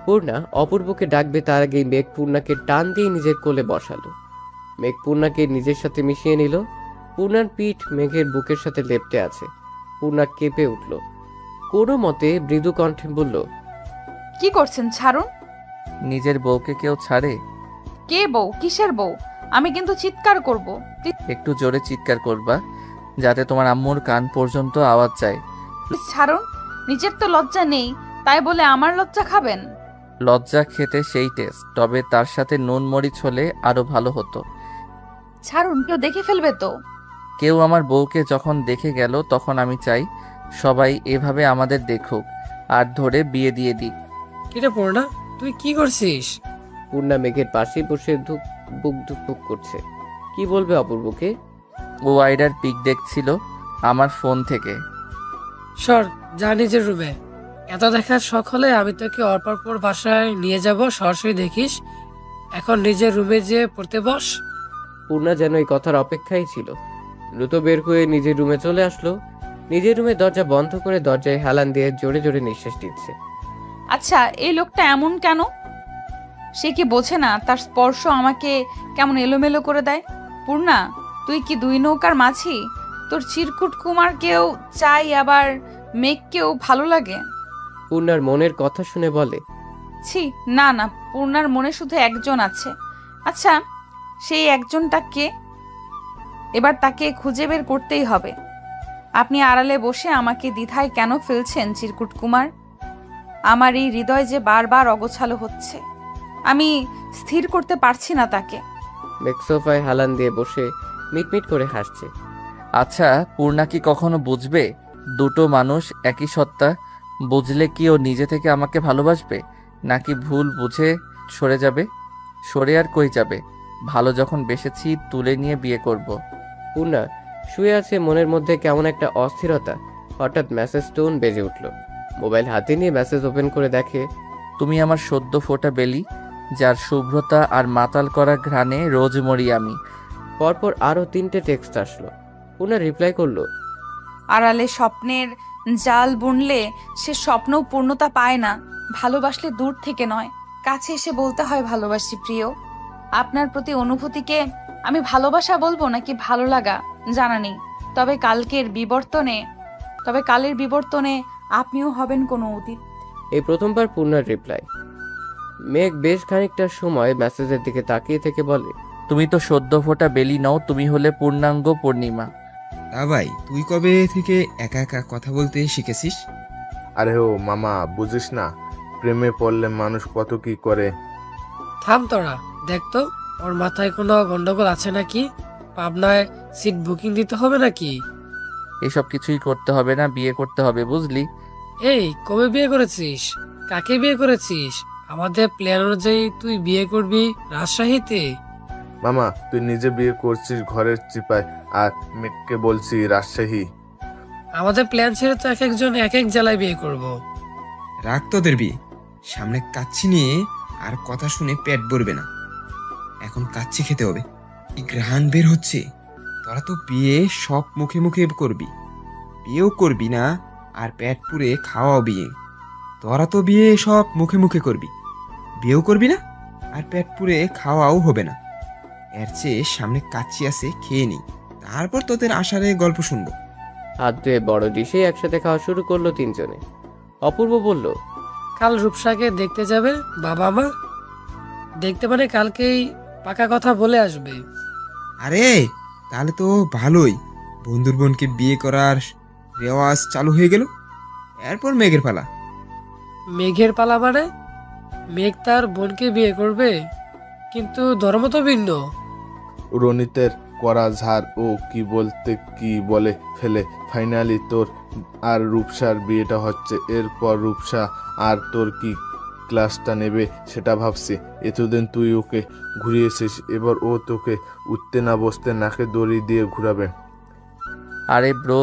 পূর্ণা অপূর্বকে ডাকবে তার আগেই মেঘ পূর্ণাকে টান দিয়ে নিজের কোলে বসালো। মেঘ পূর্ণাকে নিজের সাথে মিশিয়ে নিল। পূর্ণার পিঠ মেঘের বুকের সাথে লেপ্টে আছে। পূর্ণা কেঁপে উঠল। কোনো মতে মৃদু কণ্ঠে বলল, কি করছেন? ছাড়ুন। নিজের বউকে কেউ ছাড়ে? কে বউ? কিসের বউ? আমি কিন্তু চিৎকার করব। একটু জোরে চিৎকার করবা, যাতে তোমার আম্মুর কান পর্যন্ত আওয়াজ যায়। প্লিজ ছাড়ুন। নিজের তো লজ্জা নেই, তাই বলে আমার লজ্জা খাবেন? লজ্জা খেতে সেই টেস্ট, তবে তার সাথে নুন মরিচ হলে আরো ভালো হতো। ছাড়ুন, কেউ দেখে ফেলবে তো। কেউ আমার বউকে যখন দেখে গেল, তখন আমি চাই সবাই এভাবে আমাদের দেখুক আর ধরে বিয়ে দিয়ে দিক। কিরে পূর্ণা, তুই কি করছিস? পূর্ণা মেঘের পাশে বসে বুক ধুকপুক করছে। কি বলবে অপূর্বকে? ও আইডার পিক দেখছিল আমার ফোন থেকে। সর, যা নিজের রুমে। এত দেখার শখ হলে আমি তোকে অপরপর বাসায় নিয়ে যাব, সরাসরি দেখিস। এখন নিজের রুমে যেয়ে পড়তে বস। পূর্ণা যেন এই কথার অপেক্ষাই ছিল। দ্রুত বের হয়ে নিজের রুমে চলে আসলো। নিজের রুমে দরজা বন্ধ করে দরজায় হেলান দিয়ে জোরে জোরে নিঃশ্বাস নিচ্ছে। আচ্ছা, এই লোকটা এমন কেন? সে কি বোঝে না তার স্পর্শ আমাকে কেমন এলোমেলো করে দেয়? পূর্ণা, তুই কি দুই নৌকার মাঝি? তোর চিরকুট কুমারকেও চাই, আবার মেঘকেও ভালো লাগে। পূর্ণার মনের কথা শুনে বলে, ছি, না না, পূর্ণার মনে শুধু একজন আছে। আচ্ছা, সেই একজনটা কে? এবার তাকে খুঁজে বের করতেই হবে। আপনি আড়ালে বসে আমাকে দ্বিধায় কেন ফেলছেন চিরকুট কুমার? আমার এই হৃদয় যে বারবার অগোছালো হচ্ছে, আমি স্থির করতে পারছি না তাকে। মেঘ সোফায় হেলান দিয়ে বসে মিটমিট করে হাসছে। আচ্ছা, পূর্ণা কি কখনো বুঝবে দুটো মানুষ একই সত্তা? বুঝলে কি ও নিজে থেকে আমাকে ভালোবাসবে, নাকি ভুল বুঝে সরে যাবে? সরে আর কই যাবে? ভালো যখন বেসেছি, তুলে নিয়ে বিয়ে করব। পূর্ণা শুয়ে আছে, মনের মধ্যে কেমন একটা অস্থিরতা। হঠাৎ মেসেজ টোন বেজে উঠল। মোবাইল হাতে নিয়ে মেসেজ ওপেন করে দেখে, তুমি আমার সদ্য ফোটা বেলি, যার শুভ্রতা আর মাতাল করা ঘ্রাণে রোজ মরি আমি। পরপর আরো 3টে টেক্সট আসলো। পূর্ণা রিপ্লাই করলো, আড়ালে স্বপ্নের জাল বুনলে সে স্বপ্নও পূর্ণতা পায় না। ভালোবাসলে দূর থেকে নয়, কাছে এসে বলতে হয় ভালোবাসি প্রিয়। আপনার প্রতি অনুভূতিকে আমি ভালোবাসা বলবো নাকি ভালো লাগা জানা নেই, তবে কালের বিবর্তনে আপনিও হবেন কোনো অতীত। এই প্রথমবার পূর্ণার রিপ্লাই। মেঘ বেশ খানিকটা সময় মেসেজের দিকে তাকিয়ে থেকে বলে, তুমি তো সদ্য ফোটা বেলি নও, তুমি হলে পূর্ণাঙ্গ পূর্ণিমা। তা ভাই, তুই কবে থেকে একা একা কথা বলতে শিখেছিস? আরে ও মামা, বুঝিস না, প্রেমে পড়লে মানুষ কত কি করে। থাম তোরা, দেখ তো ওর মাথায় কোনো গন্ডগোল আছে নাকি? পাবনায় সিট বুকিং দিতে হবে নাকি? এসব কিছুই করতে হবে না, বিয়ে করতে হবে, বুঝলি? এই, কবে বিয়ে করেছিস? কাকে বিয়ে করেছিস? আমাদের প্ল্যান অনুযায়ী তুই বিয়ে করবি রাজশাহীতে। মামা, তুই নিজে বিয়ে করছিস ঘরের চিপায়, আর মেঘকে বলছি রাজশাহী। আমাদের প্ল্যান ছেড়ে তো এক একজন এক এক জেলায় বিয়ে করব। রাখ তোদের বিয়ে, সামনে কাচ্চি নিয়ে আর কথা শুনে পেট ভরবে না। এখন কাচ্চি খেতে হবে। কি ঘ্রাণ বের হচ্ছে! তোরা তো বিয়ে সব মুখে মুখে করবি, বিয়েও করবি না, আর পেট পুরে খাওয়াও বিয়ে। তোরা তো বিয়ে সব মুখে মুখে করবি, বিয়েও করবি না, আর পেট পুরে খাওয়াও হবে না। এর চেয়ে সামনে কাচ্চি আছে, খেয়ে নি, তারপর তোদের আষাঢ়ে গল্প শুনবো। হাত ধুয়ে বড় ডিশে একসাথে খাওয়া শুরু করলো 3 জনে। অপূর্ব বলল, কাল রূপসাকে দেখতে যাবে বাবা মা? দেখতে মানে কালকেই পাকা কথা বলে আসবে। আরে তাহলে তো ভালোই, বন্ধুর বোনকে বিয়ে করার রেওয়াজ চালু হয়ে গেল। এরপর মেঘের পালা। মেঘের পালা মানে? মেঘ তার বোনকে বিয়ে করবে, কিন্তু ধর্ম তো ভিন্ন। রনিতের করা ঝাড় ও কি বলতে কি বলে ফেলে। ফাইনালি তোর আর রূপসার বিয়েটা হচ্ছে। এরপর রূপসা আর তোর কি ক্লাসটা নেবে সেটা ভাবছি। এতদিন তুই ওকে ঘুরিয়েছিস, এবার ও তোকে উঠতে না বসতে নাকে দড়ি দিয়ে ঘুরাবে। আরে ব্রো,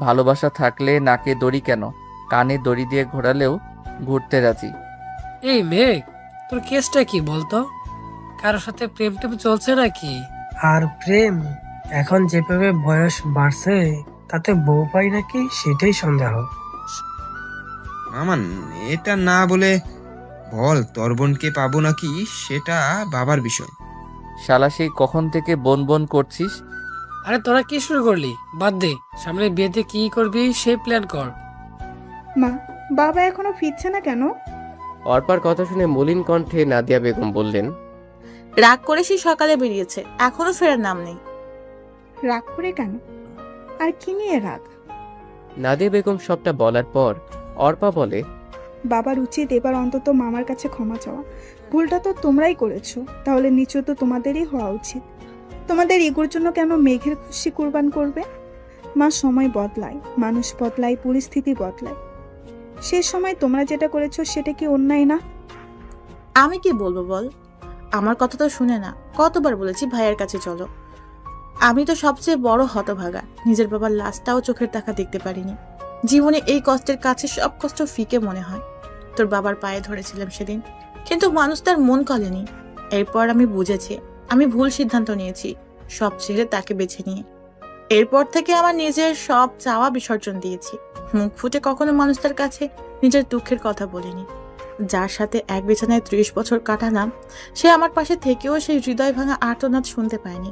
ভালোবাসা থাকলে নাকে দড়ি কেন, কানে দড়ি দিয়ে ঘোরালেও ঘুরতে রাজি। এই মেঘ, তোর কেসটা কি বলতো? কারোর সাথে প্রেম টেম চলছে নাকি? আর প্রেম এখন যেভাবে বয়স বাড়ছে তাতে বউ পাই নাকি সেটাই সন্দেহ। মামা, এটা না বলে বল তোর বোনকে পাবো নাকি, সেটা বাবার বিষয়। শালা সেই কখন থেকে বন বন করছিস? আরে তোরা কি শুরু করলি? বাদ দে, সামনে বিয়েতে কি করবি সেই প্ল্যান কর। মা, বাবা এখনো ফিরছে না কেন? অর্পার কথা শুনে মলিন কণ্ঠে নাদিয়া বেগম বললেন, রাগ করে সে সকালে বেরিয়েছে, এখনো ফেরার নাম নেই। রাগ করে কেন? আর কি নিয়ে রাগ? নাদিয়া বেগম সবটা বলার পর অর্পা বলে, বাবার উচিত এবার অন্তত মামার কাছে ক্ষমা চাওয়া। ভুলটা তো তোমরাই করেছো, তাহলে নিশ্চয় তো তোমাদেরই হওয়া উচিত। তোমাদের ইগোর জন্য কেন মেঘের খুশি কুরবান করবে? মা, সময় বদলায়, মানুষ বদলায়, পরিস্থিতি বদলায়। সে সময় তোমরা যেটা করেছো সেটা কি অন্যায় না? আমি কি বলবো বল? আমার কথা তো শুনে না। কতবার বলেছি ভাইয়ের কাছে চলো। আমি তো সবচেয়ে বড় হতভাগা, নিজের বাবার লাশটাও চোখের দেখা দেখতে পারিনি। জীবনে এই কষ্টের কাছে সব কষ্ট ফিকে মনে হয়। তোর বাবার পায়ে ধরেছিলাম সেদিন, কিন্তু মানুষ তার মন কলেনি। এরপর আমি বুঝেছি আমি ভুল সিদ্ধান্ত নিয়েছি, সব ছেড়ে তাকে বেছে নিয়ে। এরপর থেকে আমার নিজের সব চাওয়া বিসর্জন দিয়েছি। মুখ ফুটে কখনো মানুষটার কাছে নিজের দুঃখের কথা বলিনি। যার সাথে এক বিছানায় 30 বছর কাটালাম, সে আমার পাশে থেকেও সেই হৃদয় ভাঙা আর্তনাদ শুনতে পায়নি।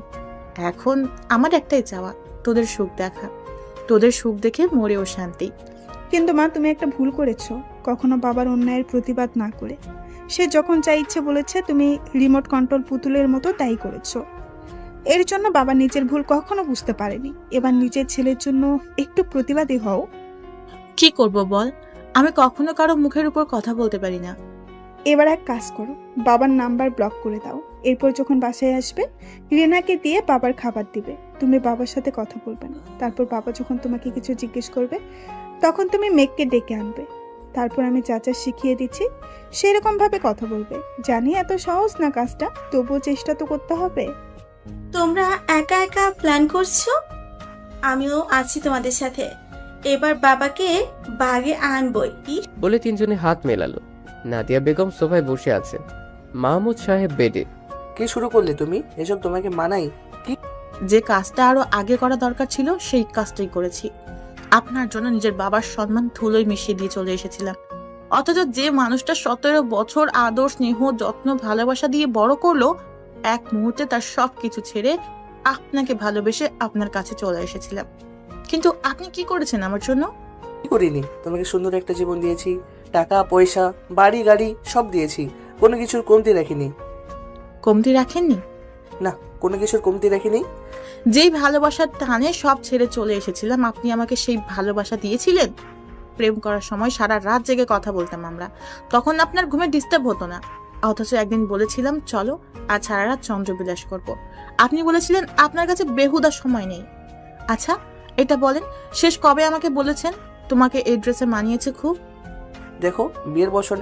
এখন আমার একটাই চাওয়া, তোদের সুখ দেখা, তোদের সুখ দেখে মরেও শান্তি। কিন্তু মা, তুমি একটা ভুল করেছো, কখনো বাবার অন্যায়ের প্রতিবাদ না করে। সে যখন যা ইচ্ছে বলেছে, তুমি রিমোট কন্ট্রোল পুতুলের মতো তাই করেছো। এর জন্য বাবা নিজের ভুল কখনো বুঝতে পারেনি। এবার নিজের ছেলের জন্য একটু প্রতিবাদী হও। কি করব বল? আমি কখনো কারো মুখের উপর কথা বলতে পারি না। এবার এক কাজ করো, বাবার নাম্বার ব্লক করে দাও। এরপর যখন বাসায় আসবে, রিনাকে দিয়ে বাবার খাবার দিবে। তুমি বাবার সাথে কথা বলবে না। তারপর বাবা যখন তোমাকে কিছু জিজ্ঞেস করবে, তখন তুমি মেঘকে ডেকে আনবে। তারপর আমি যা যা শিখিয়ে দিচ্ছি সেরকম ভাবে কথা বলবে। জানি এত সহজ না কাজটা, তবুও চেষ্টা তো করতে হবে। তোমরা একা একা প্ল্যান করছো, আমিও আছি তোমাদের সাথে। এবার বাবাকে বাগে আনবই। বলে তিনজনে হাত মেলালো। নাদিয়া বেগম সোফায় বসে আছে, মাহমুদ সাহেব বেডে। কি শুরু করলে তুমি? এসব তোমাকে মানাই? কি যে কাজটা আরো আগে করা দরকার ছিল সেই কাজটাই করেছি। আপনার জন্য নিজের বাবার সম্মান ধুলোয় মিশিয়ে দিয়ে চলে এসেছিলাম, অথচ যে মানুষটা 17 বছর আদর, স্নেহ, যত্ন, ভালোবাসা দিয়ে বড় করলো, এক মুহূর্তে তার সবকিছু ছেড়ে আপনাকে ভালোবেসে আপনার কাছে চলে এসেছিলাম। কিন্তু আপনি কি করেছেন আমার জন্য? কি করিনি? তোমাকে সুন্দর একটা জীবন দিয়েছি, টাকা পয়সা, বাড়ি গাড়ি সব দিয়েছি, কোনো কিছুর কমতি রাখিনি। কমতি রাখেননি? না, কোনো কিছুর কমতি রাখিনি। যেই ভালোবাসার টানে সব ছেড়ে চলে এসেছিলাম, আপনি আমাকে সেই ভালোবাসা দিয়েছিলেন। প্রেম করার সময় সারা রাত জেগে কথা বলতাম আমরা, তখন আপনার ঘুমে ডিস্টার্ব হতো না। অথচ একদিন বলেছিলাম চলো আজ সারা রাত চন্দ্রবিলাস করব, আপনি বলেছিলেন আপনার কাছে বেহুদা সময় নেই। আচ্ছা এটা বলেন, শেষ কবে আমাকে বলেছেন তোমাকে এই ড্রেসে মানিয়েছে খুব? দেখো, বিয়ের বছর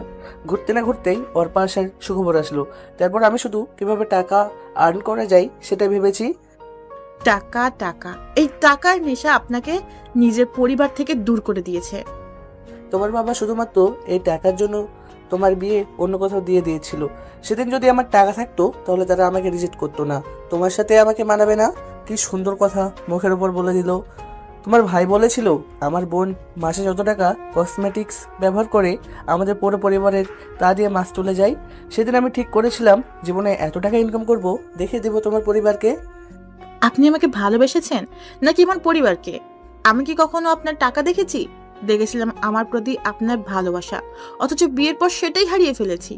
ঘুরতে না ঘুরতেই ওর পাশে সুখবর আসলো। তারপর আমি শুধু কিভাবে টাকা আর্ন করা যায় সেটা ভেবেছি। টাকা টাকা, এই টাকার নেশা আপনাকে নিজের পরিবার থেকে দূর করে দিয়েছে। তোমার বাবা শুধুমাত্র এই টাকার জন্য তোমার বিয়ে অন্য কোথাও দিয়ে দিয়েছিল। সেদিন যদি আমার টাকা থাকতো তাহলে তারা আমাকে রিজেক্ট করতো না। তোমার সাথে আমাকে মানাবে না, কি সুন্দর কথা মুখের উপর বলে দিল। তোমার ভাই বলেছিল আমার বোন মাসে যত টাকা কসমেটিক্স ব্যবহার করে আমাদের পুরো পরিবারের তা দিয়ে মাস তুলে যায়। সেদিন আমি ঠিক করেছিলাম জীবনে এত টাকা ইনকাম করব, দেখে দেবো তোমার পরিবারকে। আপনি আমাকে ভালোবেসেছেন নাকি আমার পরিবারকে? আমি কি কখনো আপনার টাকা দেখেছি? দেখেছিলাম আমার প্রতি আপনার ভালোবাসা, অথচ বিয়ের পর সেটাই হারিয়ে ফেলেছি।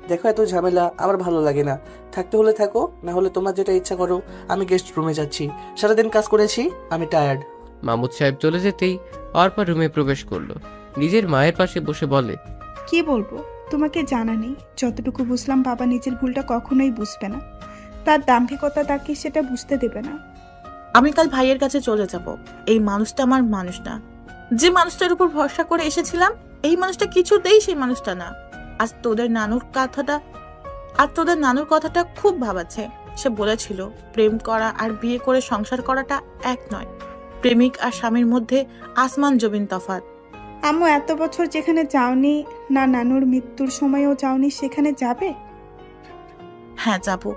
দেখো, এত ঝামেলা আমার ভালো লাগে না। থাকতে হলে থাকো, না হলে তোমার যেটা ইচ্ছা করো। আমি গেস্ট রুমে যাচ্ছি, সারাদিন কাজ করেছি, আমি টায়ার্ড। মাহমুদ সাহেব চলে যেতেই অর্পা রুমে প্রবেশ করলো, নিজের মায়ের পাশে বসে বলে, কি বলবো, তোমাকে জানা নেই। যতটুকু বুঝলাম, বাবা নিজের ভুলটা কখনোই বুঝবে না। তার দাম্ভিকতা তাকে সেটা বুঝতে দেবে না। আমি কাল ভাইয়ের কাছে চলে যাব। এই মানুষটা আমার মানুষ না। যে মানুষটার উপর ভরসা করে এসেছিলাম, এই মানুষটা কিছুতেই সেই মানুষটা না। আজ তোদের নানুর কথাটা খুব ভাবাচ্ছে। সে বলেছিল প্রেম করা আর বিয়ে করে সংসার করাটা এক নয়। প্রেমিক আর স্বামীর মধ্যে আসমান জমিন তফাৎ। আম্মু এত বছর যেখানে যাওনি, না নানুর মৃত্যুর সময়ও যাওনি, সেখানে যাবে? হ্যাঁ যাবো,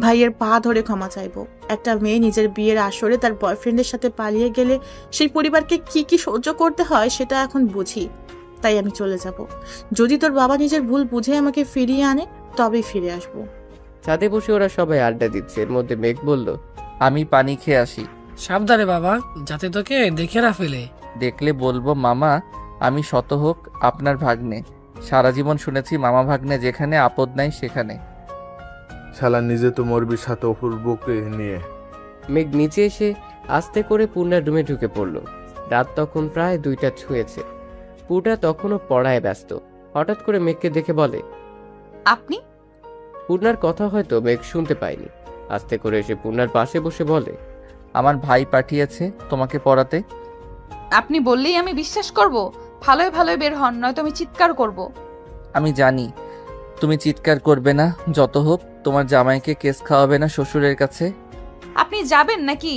ভাইয়ের পা ধরে ক্ষমা চাইবো। একটা মেয়ে নিজের বিয়ের আসরে তার বয়ফ্রেন্ডের সাথে পালিয়ে গেলে সেই পরিবারকে কি কি সহ্য করতে হয় সেটা এখন বুঝি, তাই আমি চলে যাব। যদি তোর বাবা নিজের ভুল বুঝে আমাকে ফিরিয়ে আনে তবেই ফিরে আসবো। ছাদে বসে ওরা সবাই আড্ডা দিচ্ছে, এর মধ্যে মেঘ বলল, আমি পানি খেয়ে আসি। সাবধানে বাবা, যাতে তোকে দেখে না ফেলে। দেখলে বলবো মামা আমি শতহোক আপনার ভাগ্নে। সারা জীবন শুনেছি মামা ভাগ্নে যেখানে আপদ নাই সেখানে। শালা নিজে তো মরবি সাথে অপূর্বকে নিয়ে। মেঘ নিচে এসে আস্তে করে পূর্ণার রুমে ঢুকে পড়ল। রাত তখন প্রায় 2টা ছুঁয়েছে। পূর্ণা তখনও পড়ায় ব্যস্ত। হঠাৎ করে মেঘকে দেখে বলে, আপনি? পূর্ণার কথা হয়তো মেঘ শুনতে পায়নি। আস্তে করে এসে পূর্ণার পাশে বসে বলে, আমার ভাই পাঠিয়েছে তোমাকে পড়াতে। আপনি বললেই আমি বিশ্বাস করব? ভালোই ভালোই বের হন, নয়তো আমি চিৎকার করব। আমি জানি তুমি চিৎকার করবে না, যত হোক তোমার জামাইকে কেস খাওয়াবে না শ্বশুরের কাছে। আপনি যাবেন নাকি?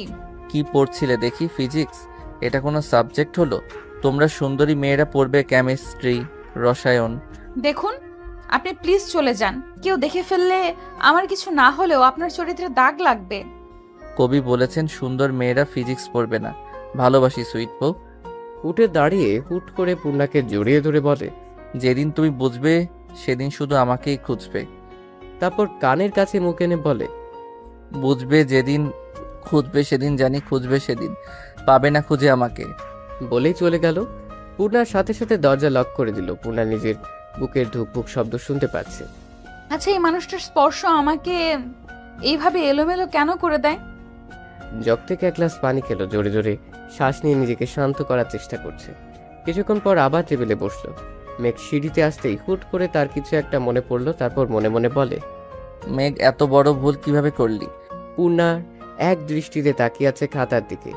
কি পড়ছিলে দেখি? ফিজিক্স? এটা কোনো সাবজেক্ট হলো? তোমরা সুন্দরী মেয়েরা পড়বে কেমিস্ট্রি, রসায়ন। দেখুন আপনি প্লিজ চলে যান। কেউ দেখে ফেললে আমার কিছু না হলেও আপনার চরিত্রে দাগ লাগবে। কবি বলেছেন সুন্দর মেয়েরা ফিজিক্স পড়বে না। ভালোবাসি সুইট বউ। উঠে দাঁড়িয়ে হুট করে পূর্ণাকে জড়িয়ে ধরে বলে, যেদিন তুমি বুঝবে সেদিন শুধু আমাকেই খুঁজবে। তারপর কানের কাছে মুখ এনে বলে, বুঝবে যেদিন, খুঁজবে সেদিন, জানি খুঁজবে সেদিন, পাবে না খুঁজে আমাকে। বলেই চলে গেল। পূর্ণার সাথে সাথে দরজা লক করে দিল। পূর্ণা নিজের বুকের ধুকপুক শব্দ শুনতে পাচ্ছে। আচ্ছা এই মানুষটার স্পর্শ আমাকে এইভাবে এলোমেলো কেন করে দেয়? জগ থেকে এক গ্লাস পানি খেলো, জোরে জোরে শ্বাস নিয়ে নিজেকে শান্ত করার চেষ্টা করছে। কিছুক্ষণ পর আবার টেবিলে বসলো। মেঘ সিঁড়িতে আসতেই হুট করে তার কিছু একটা মনে পড়লো। তারপর মনে মনে বলে, মেঘ এত বড় ভুল কিভাবে করলি? পূর্ণা এক দৃষ্টিতে তাকিয়ে আছে খাতার দিকে।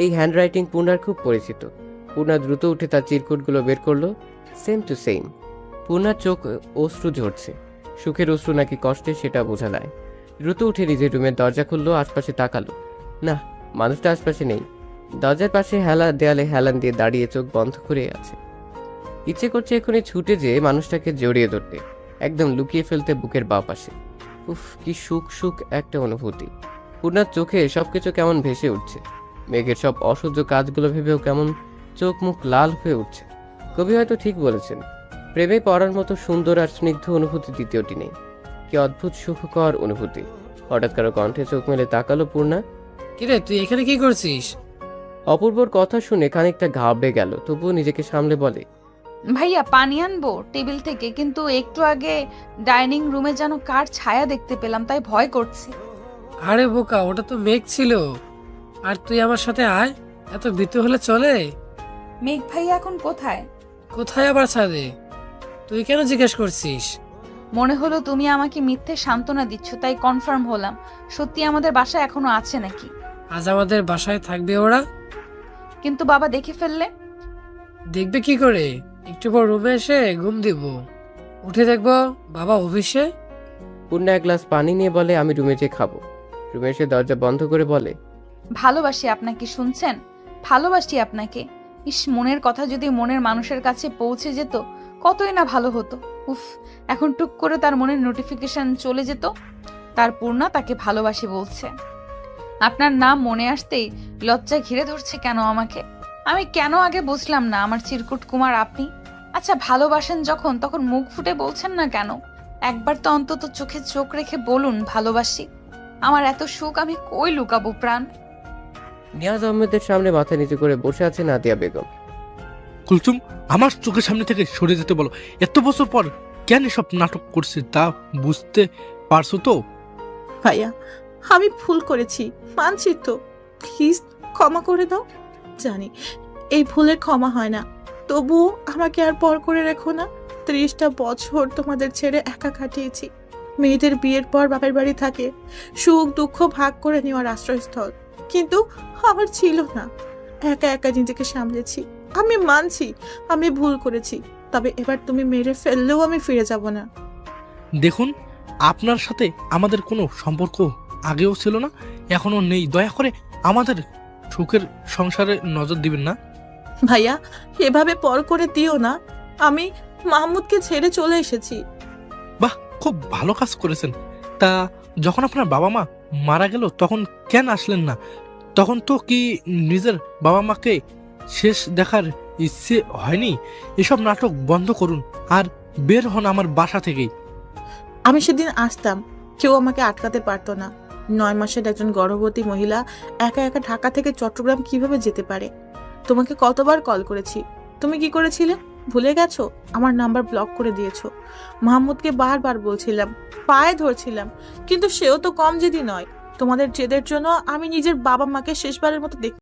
এই হ্যান্ডরাইটিং পূর্ণার খুব পরিচিত। পূর্ণা দ্রুত উঠে তার চিরকুটগুলো বের করলো। Same to same. পূর্ণার চোখ অশ্রু ঝরছে। সুখের অশ্রু নাকি কষ্টে সেটা বোঝা যায়। দ্রুত উঠে নিজের রুমের দরজা খুললো, আশপাশে তাকালো। না, মানুষটা আশপাশে নেই। দরজার পাশে দেয়ালে হেলান দিয়ে দাঁড়িয়ে চোখ বন্ধ করে আছে। ইচ্ছে করছে এখনই ছুটে যেয়ে মানুষটাকে জড়িয়ে ধরতে, একদম লুকিয়ে ফেলতে বুকের বাঁ পাশে। উফ, কি সুখ সুখ একটা অনুভূতি। পূর্ণার চোখে সবকিছু কেমন ভেসে উঠছে। মেঘের সব অসহ্য কাজগুলো ভেবেও কেমন চোখ মুখ লাল হয়ে উঠছে। কবি হয়তো ঠিক বলেছেন, প্রেমে পড়ার মতো সুন্দর আর স্নিগ্ধ অনুভূতি দ্বিতীয়টি নেই। কি অদ্ভুত সুখকর অনুভূতি। হঠাৎ কারো কণ্ঠে চোখ মেলে তাকালো পূর্ণা। কিরে তুই এখানে কি করছিস? অপূর্বর কথা শুনে খানিকটা ঘাবড়ে গেল, তবুও নিজেকে সামলে বলে, ভাইয়া পানি আনবো টেবিল থেকে, কিন্তু একটু আগে ডাইনিং রুমে যেন কার ছায়া দেখতে পেলাম, তাই ভয় করছে। আরে বোকা, ওটা তো মেঘ ছিল। আর তুই আমার সাথে আয়, এত ভীতু হলে চলে? মেঘ ভাইয়া এখন কোথায়? কোথায় আবার ছাদে? তুই কেন জিজ্ঞেস করছিস? মনে হলো তুমি আমাকে মিথ্যে সান্ত্বনা দিচ্ছ, তাই কনফার্ম হলাম সত্যি আমাদের বাসায় এখনো আছে নাকি। আজ আমাদের বাসায় থাকবে ওরা? কিন্তু বাবা দেখে ফেললে? দেখবে কি করে? একটু পর রুমে এসে ঘুম দিব, উঠে দেখবো বাবা অফিসে। পূর্ণা এক গ্লাস পানি নিয়ে বলে, আমি রুমে যেয়ে খাবো। রুমে এসে দরজা বন্ধ করে বলে, ভালোবাসি আপনাকে, শুনছেন? ভালোবাসি আপনাকে। ইস, মনের কথা যদি মনের মানুষের কাছে পৌঁছে যেত কতই না ভালো হতো। উফ, এখন টুক করে তার মনের নোটিফিকেশন চলে যেত, তার পূর্ণা তাকে ভালোবাসি বলছে। আপনার নাম মনে আসতেই লজ্জা ঘিরে ধরছে কেন আমাকে? আমি কেন আগে বুঝলাম না আমার চিরকুট কুমার আপনি? আচ্ছা ভালোবাসেন যখন, তখন মুখ ফুটে বলছেন না কেন? একবার তো অন্তত চোখে চোখ রেখে বলুন ভালোবাসি। আমার এত সুখ আমি কই লুকাবো প্রাণ? নিয়াজ আহমেদের সামনে মাথা নিচু করে বসে আছে নাদিয়া বেগম। কুলসুম, আমার চোখের সামনে থেকে সরে যেতে বলো। এত বছর পর কেন সব নাটক করছে তা বুঝতে পারছো তো? ভাইয়া আমি ভুল করেছি, মানছি তো, প্লিজ ক্ষমা করে দাও। জানি এই ভুলের ক্ষমা হয় না, তবুও আমাকে আর পর করে রেখো না। 30টা বছর তোমাদের ছেড়ে একা কাটিয়েছি। মেয়েদের বিয়ের পর বাপের বাড়ি থাকে, সুখ দুঃখ ভাগ করে নেওয়ার আশ্রয়স্থল, কিন্তু আমার ছিল না। একা একা নিজেকে সামলেছি। আমি মানছি আমি ভুল করেছি, তবে এবার তুমি মেরে ফেললেও আমি ফিরে যাব না। দেখুন, আপনার সাথে আমাদের কোনো সম্পর্ক আগেও ছিল না, এখনো নেই। দয়া করে আমাদের সুখের সংসারে নজর দিবেন না? ভাইয়া এভাবে পর করে দিও না, আমি মাহমুদকে ছেড়ে চলে এসেছি। বাহ, খুব ভালো কাজ করেছেন। তা যখন আপনার বাবা মা মারা গেল তখন কেন আসলেন না? তখন তো কি নিজের বাবা মাকে শেষ দেখার ইচ্ছে হয়নি? এসব নাটক বন্ধ করুন আর বের হন আমার বাসা থেকেই। আমি সেদিন আসতাম, কেউ আমাকে আটকাতে পারতো না। 9 মাসের একজন গর্ভবতী মহিলা একা একা ঢাকা থেকে চট্টগ্রাম কিভাবে যেতে পারে? তোমাকে কতবার কল করেছি, তুমি কি করেছিলে ভুলে গেছো? আমার নাম্বার ব্লক করে দিয়েছো। মাহমুদকে বারবার বলছিলাম, পায়ে ধরছিলাম, কিন্তু সেও তো কম জেদি নয়। তোমাদের জেদের জন্য আমি নিজের বাবা মাকে শেষবারের মতো